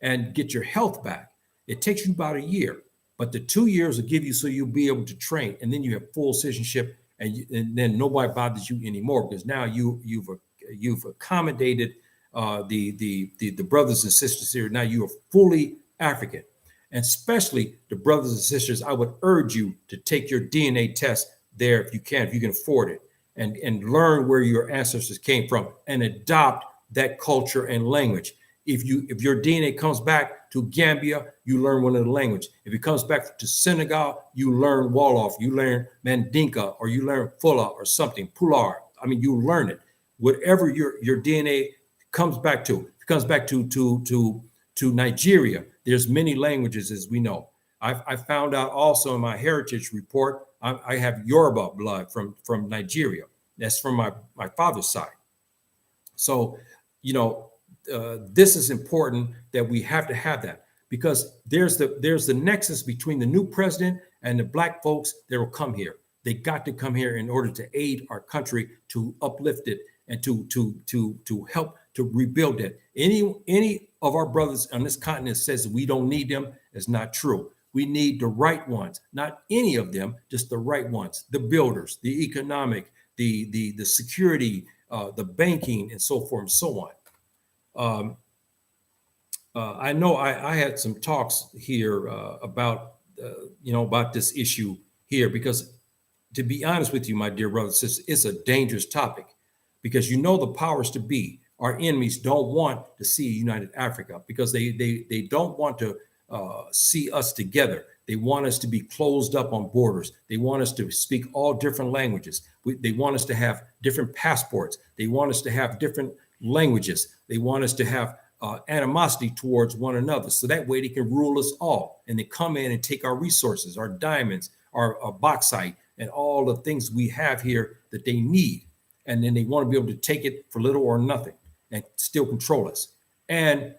and get your health back. It takes you about a year, but the 2 years will give you so you'll be able to train, and then you have full citizenship, and then nobody bothers you anymore because now you've accommodated the brothers and sisters here. Now you are fully African, and especially the brothers and sisters. I would urge you to take your DNA test there if you can afford it, and learn where your ancestors came from and adopt that culture and language. If your DNA comes back to Gambia, you learn one of the language. If it comes back to Senegal, you learn Wolof, you learn Mandinka, or you learn Fula or something, Pular. I mean, you learn it. Whatever your DNA comes back to, if it comes back to Nigeria, there's many languages, as we know. I found out also in my heritage report, I have Yoruba blood from Nigeria. That's from my father's side. So, this is important that we have to have that, because there's the nexus between the new president and the black folks that will come here. They got to come here in order to aid our country, to uplift it, and to help to rebuild it. Any of our brothers on this continent says we don't need them is not true. We need the right ones, not any of them, just the right ones, the builders, the economic, the security, the banking, and so forth and so on. I know I had some talks here about this issue here, because to be honest with you, my dear brothers and sisters, it's a dangerous topic, because the powers to be, our enemies, don't want to see a united Africa, because they don't want to see us together. They want us to be closed up on borders. They want us to speak all different languages. They want us to have different passports. They want us to have different languages. They want us to have animosity towards one another, so that way they can rule us all, and they come in and take our resources, our diamonds, our bauxite, and all the things we have here that they need. And then they want to be able to take it for little or nothing and still control us, and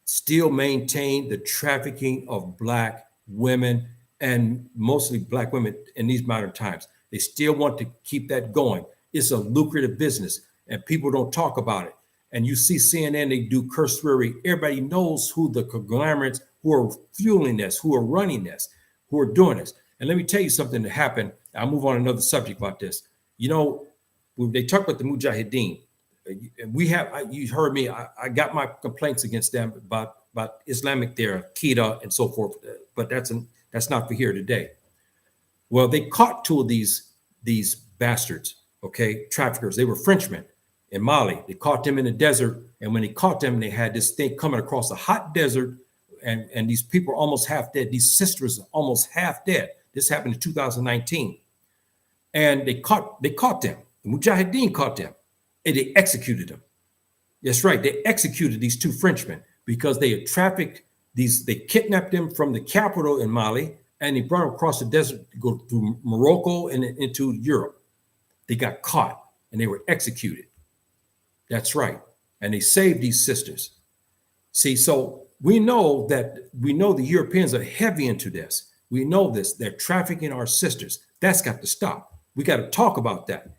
still maintain the trafficking of black women, and mostly black women in these modern times. They still want to keep that going. It's a lucrative business, and people don't talk about it. And you see CNN, they do cursory. Everybody knows who the conglomerates who are fueling this, who are running this, who are doing this. And let me tell you something that happened. I'll move on to another subject about this. When they talk about the Mujahideen, you heard me, I got my complaints against them about Islamic there, Qaeda and so forth, but that's not for here today. Well, they caught two of these bastards, okay, traffickers. They were Frenchmen in Mali. They caught them in the desert, and when they caught them, they had this thing coming across a hot desert, and these people are almost half dead. These sisters are almost half dead. This happened in 2019, and they caught them. The Mujahideen caught them, and they executed them. That's right, they executed these two Frenchmen because they had trafficked these. They kidnapped them from the capital in Mali, and they brought them across the desert to go through Morocco and into Europe. They got caught, and they were executed. That's right. And they saved these sisters. See, so we know the Europeans are heavy into this. We know this. They're trafficking our sisters. That's got to stop. We got to talk about that.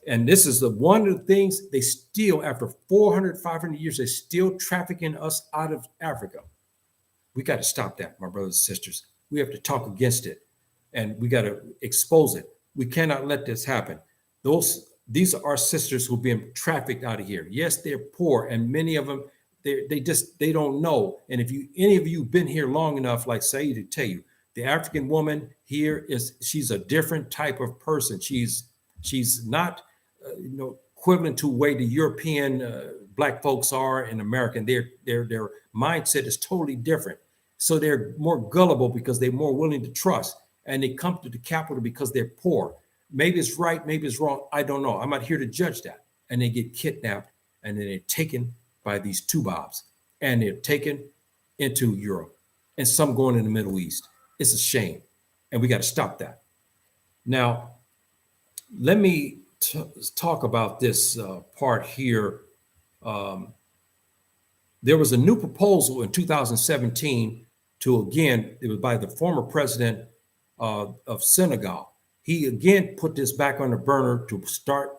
And this is one of the things they still, after 400, 500 years, they're still trafficking us out of Africa. We got to stop that, my brothers and sisters. We have to talk against it, and we got to expose it. We cannot let this happen. These are our sisters who've been trafficked out of here. Yes, they're poor, and many of them, they don't know. And if any of you been here long enough, like Saeed to tell you, the African woman here she's a different type of person. She's not equivalent to the way the European black folks are in America. Their mindset is totally different. So they're more gullible because they're more willing to trust, and they come to the capital because they're poor. Maybe it's right, maybe it's wrong. I don't know. I'm not here to judge that. And they get kidnapped, and then they're taken by these two bobs, and they're taken into Europe, and some going in the Middle East. It's a shame, and we got to stop that. Now, let me talk about this part here. There was a new proposal in 2017 it was by the former president of Senegal. He again put this back on the burner to start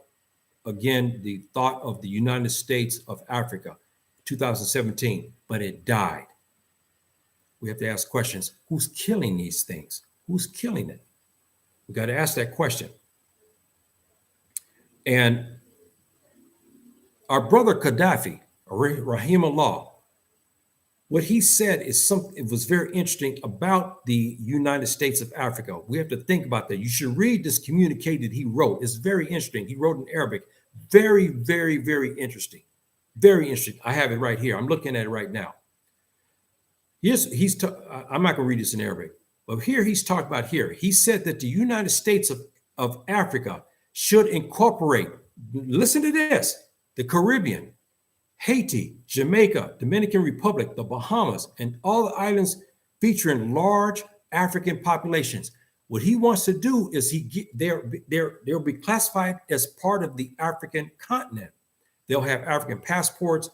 again the thought of the United States of Africa, 2017, but it died. We have to ask questions. Who's killing these things? Who's killing it? We got to ask that question. And our brother Gaddafi, Rahimullah, what he said is something, it was very interesting about the United States of Africa. We have to think about that. You should read this communique that he wrote. It's very interesting. He wrote in Arabic. Very, very, very interesting. Very interesting. I have it right here. I'm looking at it right now. I'm not going to read this in Arabic, but here he's talked about here. He said that the United States of Africa should incorporate, listen to this, the Caribbean, Haiti, Jamaica, Dominican Republic, the Bahamas, and all the islands featuring large African populations. What he wants to do is they'll be classified as part of the African continent. They'll have African passports,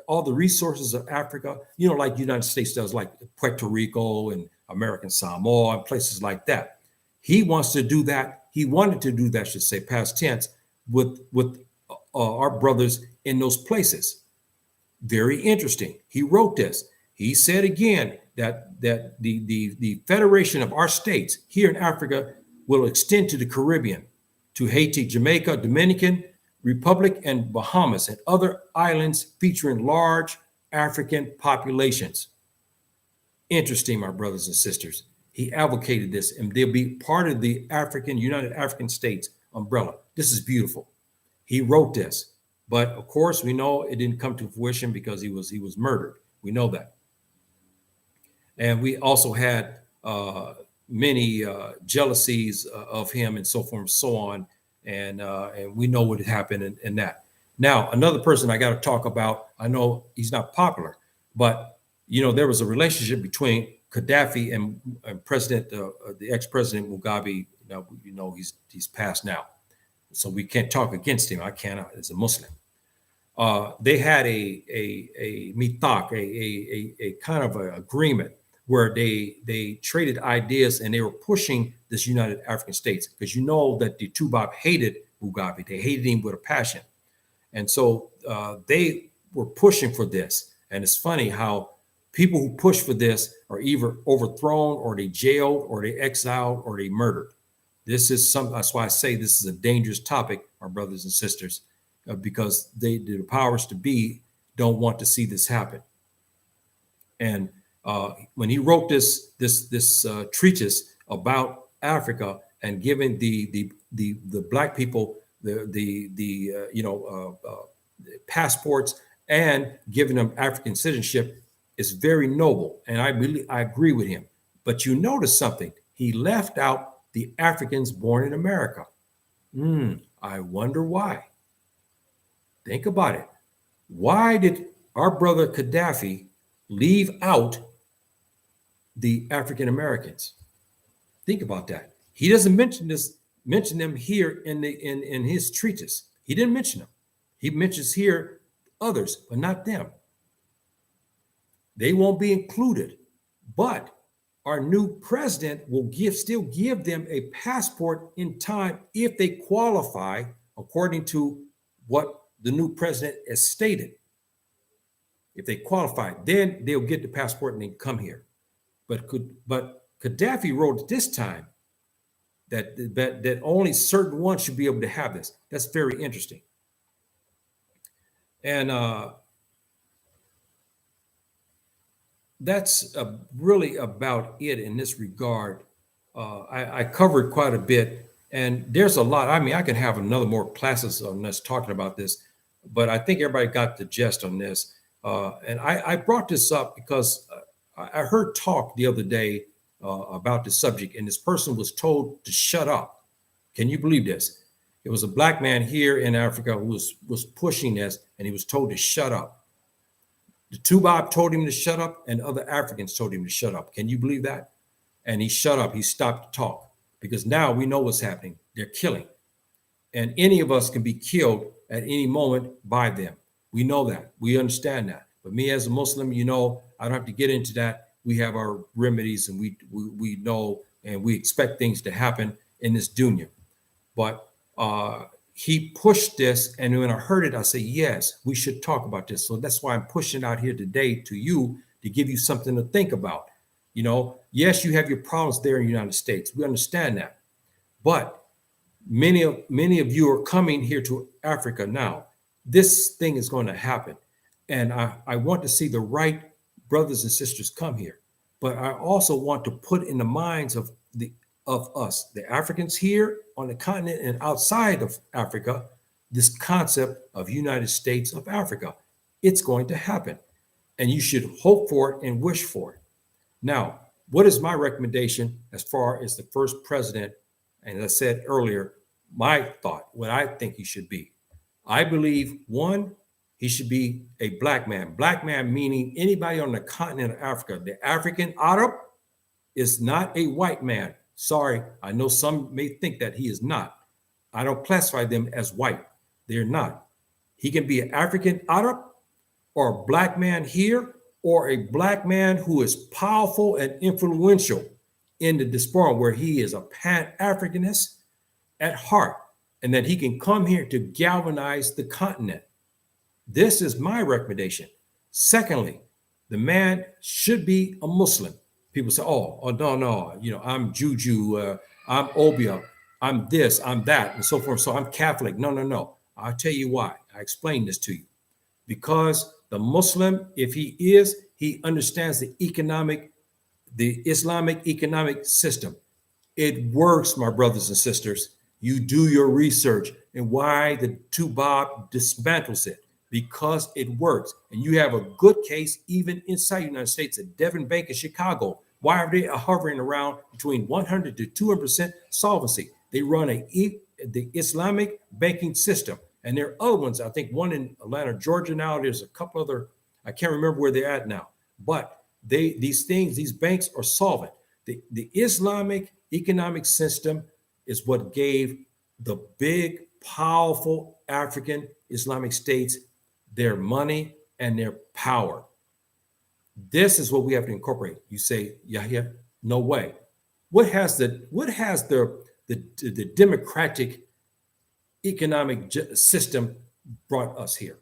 all the resources of Africa, like the United States does, like Puerto Rico and American Samoa and places like that. He wants to do that. He wanted to do that, should say, past tense, with our brothers in those places. Very interesting. He wrote this. He said again that the federation of our states here in Africa will extend to the Caribbean, to Haiti, Jamaica, Dominican Republic, and Bahamas, and other islands featuring large African populations. Interesting, my brothers and sisters. He advocated this, and they'll be part of the United African States umbrella. This is beautiful. He wrote this, but of course we know it didn't come to fruition because he was murdered. We know that, and we also had many jealousies of him and so forth and so on, and we know what happened in that. Now, another person I got to talk about. I know he's not popular, but there was a relationship between Gaddafi and the ex-president Mugabe. He's passed now, so we can't talk against him. I cannot as a Muslim. They had a mithaq, a kind of an agreement where they traded ideas, and they were pushing this United African States, because that the Tubab hated Mugabe. They hated him with a passion, and so they were pushing for this. And it's funny how people who push for this are either overthrown, or they jailed, or they exiled, or they murdered. That's why I say this is a dangerous topic, our brothers and sisters, because the powers to be don't want to see this happen. And when he wrote this treatise about Africa and giving the black people the passports and giving them African citizenship, is very noble, and I agree with him. But you notice something: he left out the Africans born in America. I wonder why. Think about it. Why did our brother Gaddafi leave out the African Americans? Think about that. He doesn't mention them here in his treatise. He didn't mention them. He mentions here others, but not them. They won't be included, but our new president will still give them a passport in time if they qualify according to what the new president has stated. If they qualify, then they'll get the passport and they come here. But Gaddafi wrote at this time that only certain ones should be able to have this. That's very interesting. And that's really about it in this regard. I covered quite a bit, and there's a lot. I mean, I can have another more classes on us talking about this, but I think everybody got the gist on this. And I brought this up because I heard talk the other day about the subject, and this person was told to shut up. Can you believe this? It was a black man here in Africa who was pushing this, and he was told to shut up. The Tubaab told him to shut up, and other Africans told him to shut up. Can you believe that? And he shut up. He stopped to talk because now we know what's happening. They're killing. And any of us can be killed at any moment by them. We know that. We understand that. But me as a Muslim, I don't have to get into that. We have our remedies, and we know, and we expect things to happen in this dunya. But he pushed this, and when I heard it, I said, yes, we should talk about this. So that's why I'm pushing out here today to you to give you something to think about. Yes, you have your problems there in the United States. We understand that. But many of you are coming here to Africa now. This thing is going to happen. And I want to see the right brothers and sisters come here. But I also want to put in the minds of us, the Africans here on the continent and outside of Africa, this concept of United States of Africa. It's going to happen. And you should hope for it and wish for it. Now, what is my recommendation as far as the first president? And as I said earlier, my thought, what I think he should be. I believe, one, he should be a black man. Black man meaning anybody on the continent of Africa. The African Arab is not a white man. Sorry, I know some may think that he is not. I don't classify them as white. They're not. He can be an African Arab or a black man here or a black man who is powerful and influential in the diaspora where he is a Pan-Africanist at heart and that he can come here to galvanize the continent. This is my recommendation. Secondly, the man should be a Muslim. People say, oh, no, I'm Juju, I'm Obia, I'm this, I'm that, and so forth. So I'm Catholic. No. I'll tell you why. I explained this to you. Because the Muslim, if he understands the Islamic economic system. It works, my brothers and sisters. You do your research and why the Tubaab dismantles it. Because it works. And you have a good case even inside the United States at Devon Bank in Chicago. Why are they hovering around between 100 to 200% solvency? They run the Islamic banking system. And there are other ones. I think one in Atlanta, Georgia now. There's a couple other, I can't remember where they're at now. But these banks are solvent. The Islamic economic system is what gave the big, powerful African Islamic states their money and their power. This is what we have to incorporate. You say, yeah, no way. What has the democratic economic system brought us here?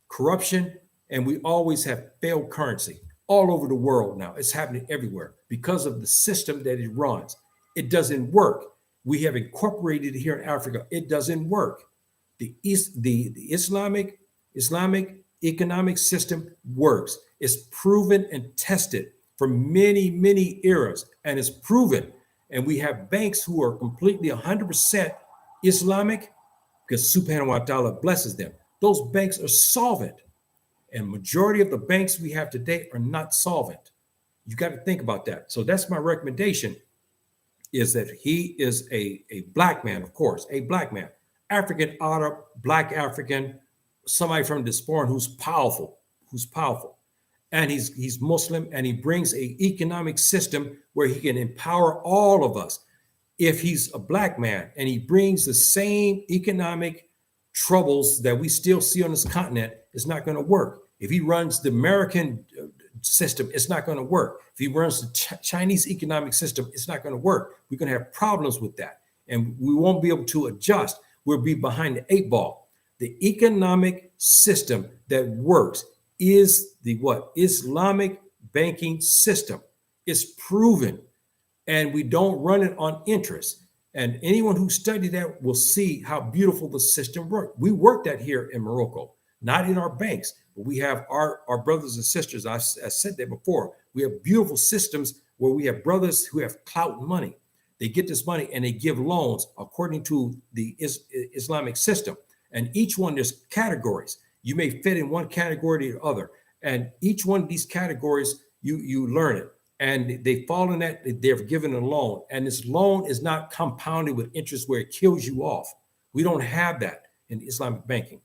Corruption, and we always have failed currency all over the world now. It's happening everywhere because of the system that it runs. It doesn't work. We have incorporated it here in Africa. It doesn't work. The Islamic economic system works. It's proven and tested for many, many eras, and it's proven. And we have banks who are completely 100% Islamic because Subhanahu wa ta'ala blesses them. Those banks are solvent. And majority of the banks we have today are not solvent. You got to think about that. So that's my recommendation, is that he is a black man, of course, a black man, African Arab, black African, somebody from diaspora who's powerful. And he's Muslim, and he brings an economic system where he can empower all of us. If he's a black man and he brings the same economic troubles that we still see on this continent, it's not going to work. If he runs the American system, it's not going to work. If he runs the Chinese economic system, it's not going to work. We're going to have problems with that, and we won't be able to adjust. We'll be behind the 8 ball. The economic system that works is the what? Islamic banking system. It's proven, and we don't run it on interest. And anyone who studied that will see how beautiful the system works. We work that here in Morocco, not in our banks, but we have our brothers and sisters. I said that before. We have beautiful systems where we have brothers who have clout and money. They get this money and they give loans according to the Islamic system. And each one, there's categories. You may fit in one category or the other. And each one of these categories, you learn it. And they fall in that, they're given a loan. And this loan is not compounded with interest where it kills you off. We don't have that in Islamic banking.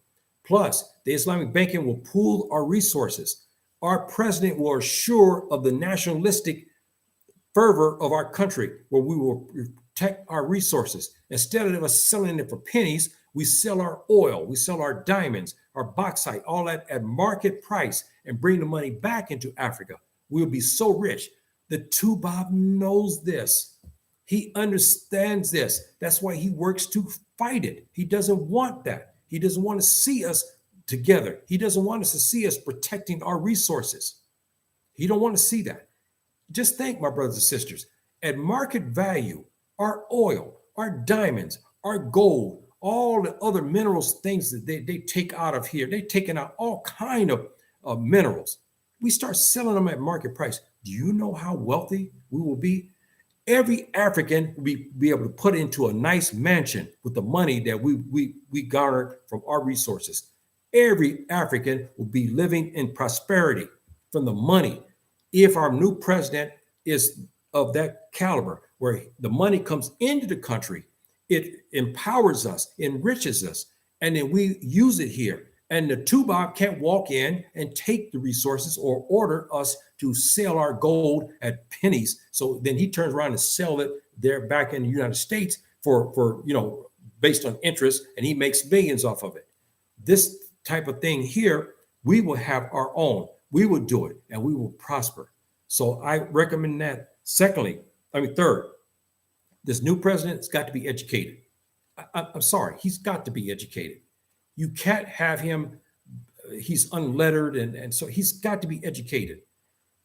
Plus, the Islamic banking will pool our resources. Our president will assure of the nationalistic fervor of our country, where we will protect our resources. Instead of us selling it for pennies, we sell our oil, we sell our diamonds, our bauxite, all that at market price, and bring the money back into Africa. We'll be so rich. The Tubab knows this. He understands this. That's why he works to fight it. He doesn't want that. He doesn't want to see us together. He doesn't want us to see us protecting our resources. He don't want to see that. Just think, my brothers and sisters, at market value, our oil, our diamonds, our gold, all the other minerals, things that they take out of here, they're taking out all kind of minerals. We start selling them at market price. Do you know how wealthy we will be? Every African will be able to put into a nice mansion with the money that we garnered from our resources. Every African will be living in prosperity from the money. If our new president is of that caliber, where the money comes into the country, it empowers us, enriches us, and then we use it here. And the Tubab can't walk in and take the resources or order us to sell our gold at pennies. So then he turns around and sell it there back in the United States for based on interest, and he makes billions off of it. This type of thing here, we will have our own. We will do it, and we will prosper. So I recommend that. Third, this new president's got to be educated. I'm sorry, he's got to be educated. You can't have him, he's unlettered, and so he's got to be educated,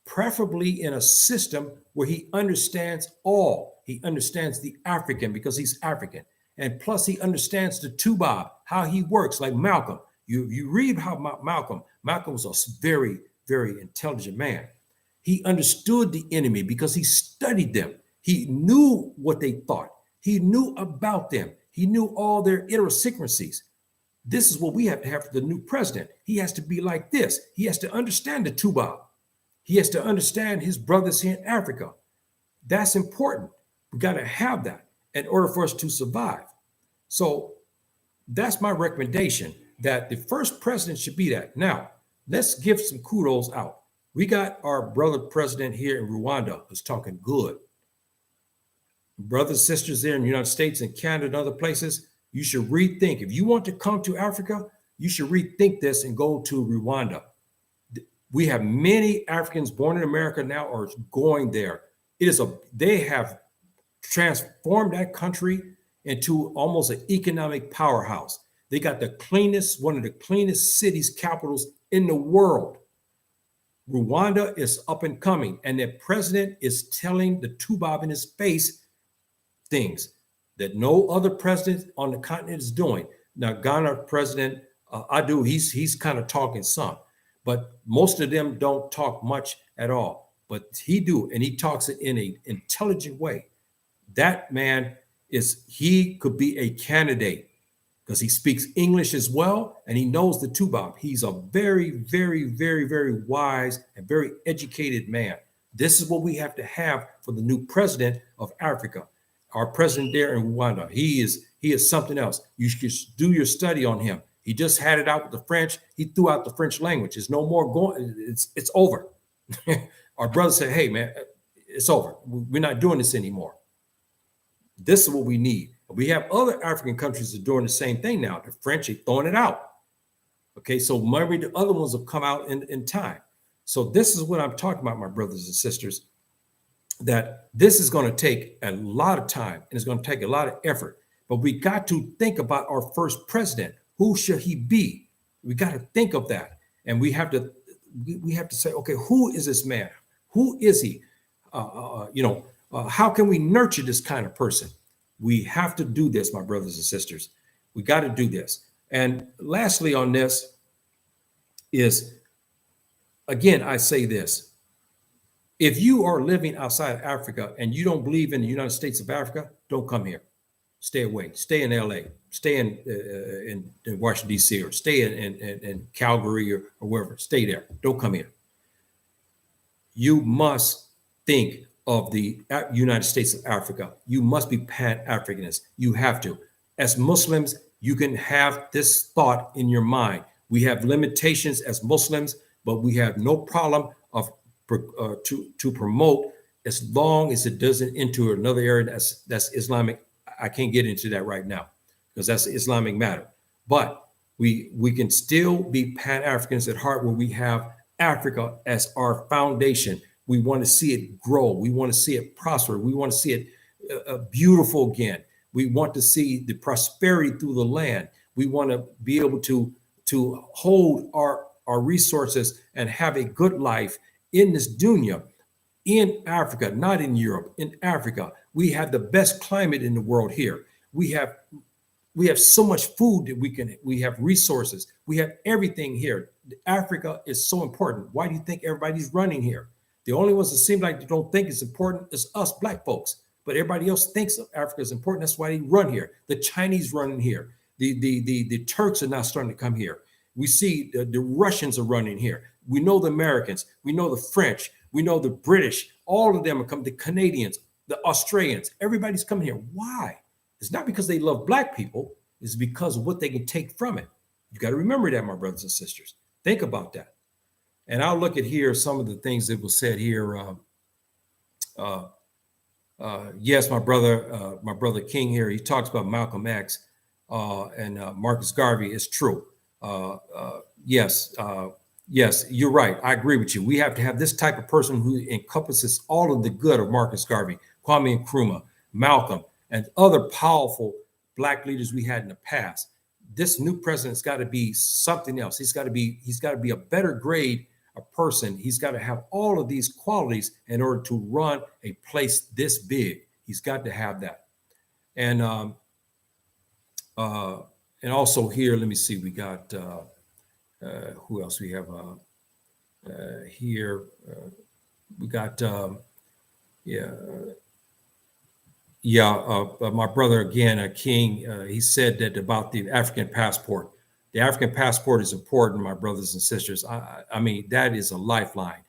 preferably in a system where he understands all. He understands the African because he's African. And plus he understands the Tubab, how he works, like Malcolm. You read how Malcolm was a very, very intelligent man. He understood the enemy because he studied them. He knew what they thought. He knew about them. He knew all their idiosyncrasies. This is what we have to have for the new president. He has to be like this. He has to understand the Tubab. He has to understand his brothers here in Africa. That's important. We got to have that in order for us to survive. So that's my recommendation, that the first president should be that. Now, let's give some kudos out. We got our brother president here in Rwanda who's talking good. Brothers and sisters there in the United States and Canada and other places, you should rethink. If you want to come to Africa, you should rethink this and go to Rwanda. We have many Africans born in America now are going there. They have transformed that country into almost an economic powerhouse. They got one of the cleanest cities, capitals in the world. Rwanda is up and coming, and their president is telling the Tubab in his face things that no other president on the continent is doing. Now, Ghana president, Adu, he's kind of talking some, but most of them don't talk much at all. But he do, and he talks it in an intelligent way. That man he could be a candidate because he speaks English as well, and he knows the Tubab. He's a very, very, very, very wise and very educated man. This is what we have to have for the new president of Africa. Our president there in Rwanda, he is something else. You should do your study on him. He just had it out with the French. He threw out the French language. It's no more going. It's over. Our brother said, "Hey, man, it's over. We're not doing this anymore." This is what we need. We have other African countries that are doing the same thing now. The French are throwing it out. Okay, so maybe the other ones will come out in time. So this is what I'm talking about, my brothers and sisters, that this is going to take a lot of time and it's going to take a lot of effort. But we got to think about our first president. Who should he be? We got to think of that. And we have to say, okay, who is this man? Who is he? How can we nurture this kind of person? We have to do this, my brothers and sisters. We got to do this. And lastly on this is, again, I say this. If you are living outside of Africa and you don't believe in the United States of Africa, don't come here. Stay away. Stay in LA. Stay in Washington, D.C., or stay in Calgary or wherever. Stay there. Don't come here. You must think of the United States of Africa. You must be Pan-Africanist. You have to. As Muslims, you can have this thought in your mind. We have limitations as Muslims, but we have no problem of to promote, as long as it doesn't enter another area that's Islamic. I can't get into that right now because that's an Islamic matter. But we can still be Pan-Africans at heart, where we have Africa as our foundation. We want to see it grow. We want to see it prosper. We want to see it beautiful again. We want to see the prosperity through the land. We want to be able to hold our resources and have a good life in this dunya, in Africa, not in Europe, in Africa. We have the best climate in the world here. We have so much food that we have resources. We have everything here. Africa is so important. Why do you think everybody's running here? The only ones that seem like they don't think it's important is us black folks, but everybody else thinks Africa is important. That's why they run here. The Chinese running here. The Turks are now starting to come here. We see the Russians are running here. We know the Americans. We know the French. We know the British. All of them are coming. The Canadians, the Australians. Everybody's coming here. Why? It's not because they love black people. It's because of what they can take from it. You got to remember that, my brothers and sisters. Think about that. And I'll look at here some of the things that was said here. Yes, my brother King here, he talks about Malcolm X and Marcus Garvey. It's true. Yes, you're right. I agree with you. We have to have this type of person who encompasses all of the good of Marcus Garvey, Kwame Nkrumah, Malcolm, and other powerful black leaders we had in the past. This new president's got to be something else. He's got to be a better grade a person. He's got to have all of these qualities in order to run a place this big. He's got to have that. And also here, let me see, we got who else we have here? We got my brother again, King. He said that about the African passport. The African passport is important, my brothers and sisters. I mean, that is a lifeline.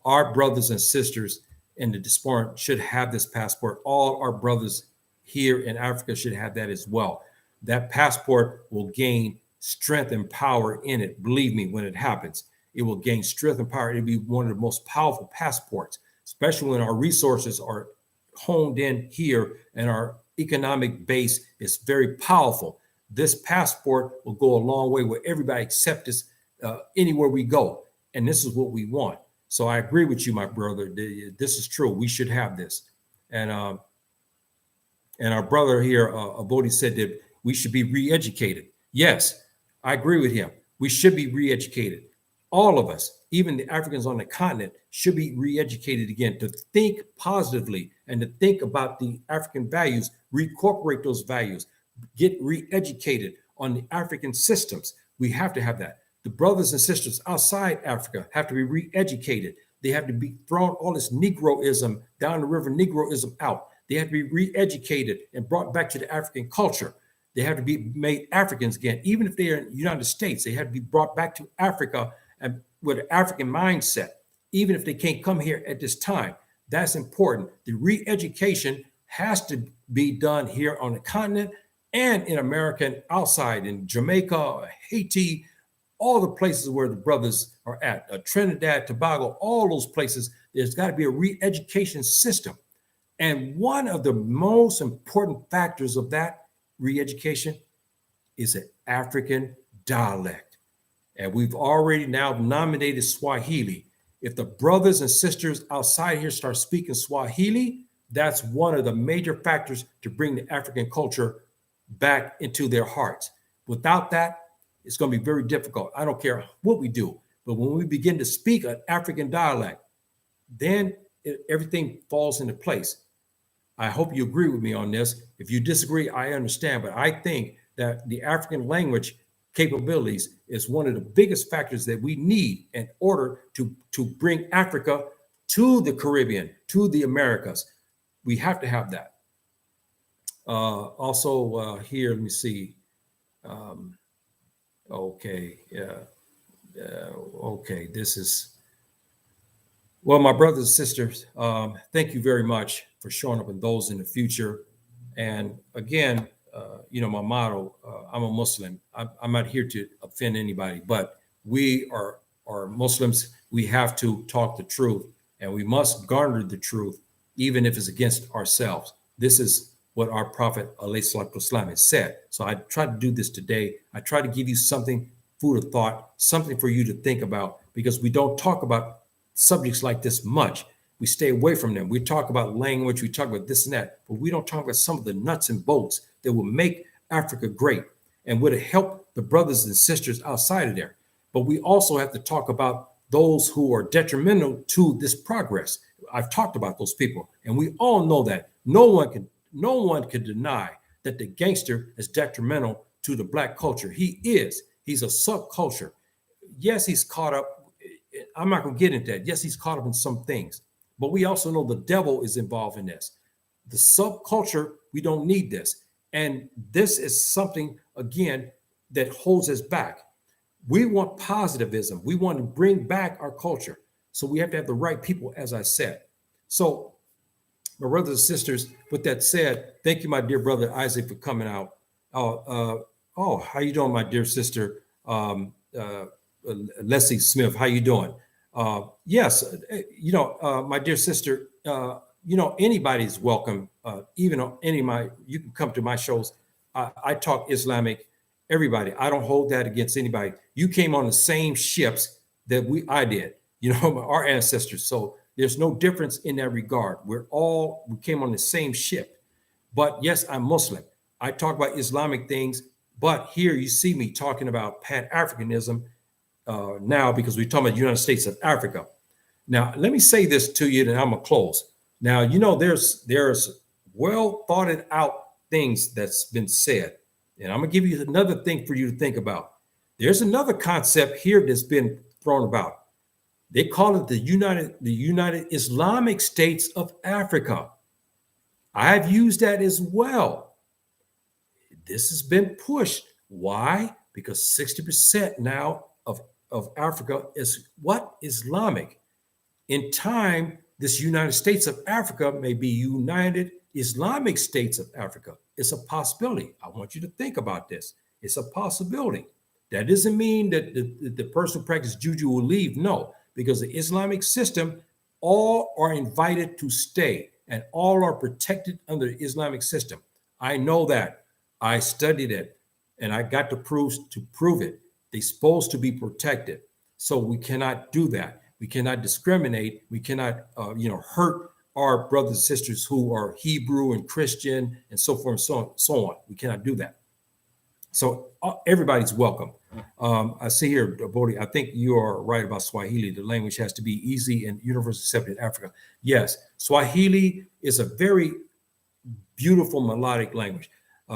Our brothers and sisters in the diaspora should have this passport. All our brothers here in Africa should have that as well. That passport will gain strength and power in it. Believe me, when it happens, it will gain strength and power. It'll be one of the most powerful passports, especially when our resources are honed in here and our economic base is very powerful. This passport will go a long way where everybody accepts us anywhere we go. And this is what we want. So I agree with you, my brother. This is true. We should have this. And our brother here, Abodi, said that we should be re-educated. Yes, I agree with him. We should be re-educated. All of us, even the Africans on the continent, should be re-educated again to think positively and to think about the African values, reincorporate those values, get re-educated on the African systems. We have to have that. The brothers and sisters outside Africa have to be re-educated. They have to be thrown all this Negroism down the river, Negroism out. They have to be re-educated and brought back to the African culture. They have to be made Africans again. Even if they are in the United States, they have to be brought back to Africa and with an African mindset, even if they can't come here at this time. That's important. The re-education has to be done here on the continent and in America and outside, in Jamaica, Haiti, all the places where the brothers are at, Trinidad, Tobago, all those places. There's got to be a re-education system. And one of the most important factors of that re-education is an African dialect. And we've already now nominated Swahili. If the brothers and sisters outside here start speaking Swahili, that's one of the major factors to bring the African culture back into their hearts. Without that, it's going to be very difficult. I don't care what we do, but when we begin to speak an African dialect, then everything falls into place. I hope you agree with me on this. If you disagree, I understand, but I think that the African language capabilities is one of the biggest factors that we need in order to bring Africa to the Caribbean, to the Americas. We have to have that. Also here, let me see. Okay, okay, this is, well, my brothers and sisters, thank you very much for showing up in those in the future. And again, my motto, I'm a Muslim. I'm not here to offend anybody, but we are Muslims. We have to talk the truth, and we must garner the truth, even if it's against ourselves. This is what our Prophet ﷺ has said. So I try to do this today. I try to give you something, food of thought, something for you to think about, because we don't talk about subjects like this much. We stay away from them. We talk about language, we talk about this and that, but we don't talk about some of the nuts and bolts that will make Africa great and would help the brothers and sisters outside of there. But we also have to talk about those who are detrimental to this progress. I've talked about those people, and we all know that. No one can deny that the gangster is detrimental to the Black culture. He is. He's a subculture. Yes, he's caught up. I'm not going to get into that. Yes, he's caught up in some things. But we also know the devil is involved in this. The subculture, we don't need this. And this is something, again, that holds us back. We want positivism. We want to bring back our culture. So we have to have the right people, as I said. So, my brothers and sisters, with that said, thank you, my dear brother Isaac, for coming out. How you doing, my dear sister Leslie Smith? How you doing? Yes, my dear sister, anybody's welcome. Even on any of my, you can come to my shows. I talk Islamic, everybody. I don't hold that against anybody. You came on the same ships that I did, our ancestors. So there's no difference in that regard. We came on the same ship. But yes, I'm Muslim. I talk about Islamic things, but here you see me talking about Pan-Africanism now, because we're talking about the United States of Africa. Now, let me say this to you, and I'm gonna close. Now, there's well thought out things that's been said, and I'm gonna give you another thing for you to think about. There's another concept here that's been thrown about. They call it the United Islamic States of Africa. I've used that as well. This has been pushed. Why? Because 60% now of Africa is what? Islamic. In time, this United States of Africa may be United Islamic States of Africa. It's a possibility. I want you to think about this. It's a possibility. That doesn't mean that the person who practices juju will leave. No, because the Islamic system, all are invited to stay and all are protected under the Islamic system. I know that. I studied it and I got to prove it. They're supposed to be protected. So we cannot do that. We cannot discriminate. We cannot, hurt our brothers and sisters who are Hebrew and Christian and so forth and so on. We cannot do that. So everybody's welcome. I see here, Bodhi, I think you are right about Swahili. The language has to be easy and universally accepted in Africa. Yes, Swahili is a very beautiful melodic language.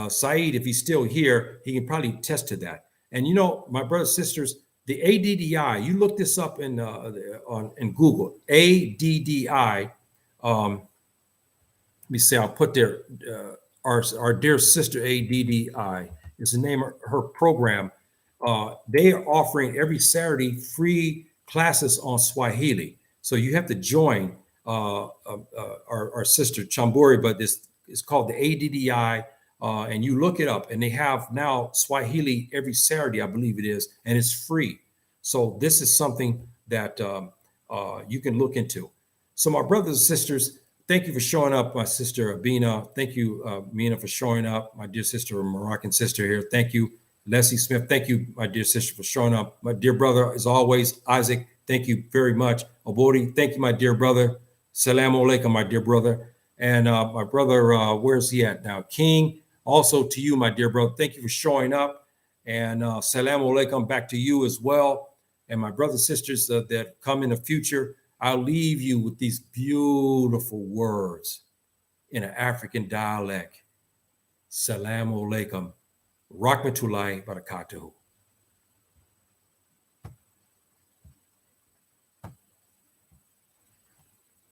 Saeed, if he's still here, he can probably attest to that. And my brothers and sisters, the ADDI, you look this up in Google, ADDI. Let me see, I'll put there, our dear sister ADDI is the name of her program. They are offering every Saturday free classes on Swahili. So you have to join our sister Chambori, but it's called the ADDI. And you look it up, and they have now Swahili every Saturday, I believe it is, and it's free. So this is something that you can look into. So my brothers and sisters, thank you for showing up, my sister Abina. Thank you, Mina, for showing up. My dear sister, Moroccan sister here. Thank you, Leslie Smith. Thank you, my dear sister, for showing up. My dear brother, as always, Isaac, Thank you very much. Obodi, thank you, my dear brother. Salaam alaikum, my dear brother. And my brother, where's he at now? King, also to you, my dear brother. Thank you for showing up. And salam alaikum back to you as well. And my brothers and sisters that come in the future, I'll leave you with these beautiful words in an African dialect. Salam alaikum. Rahmatullahi barakatuhu.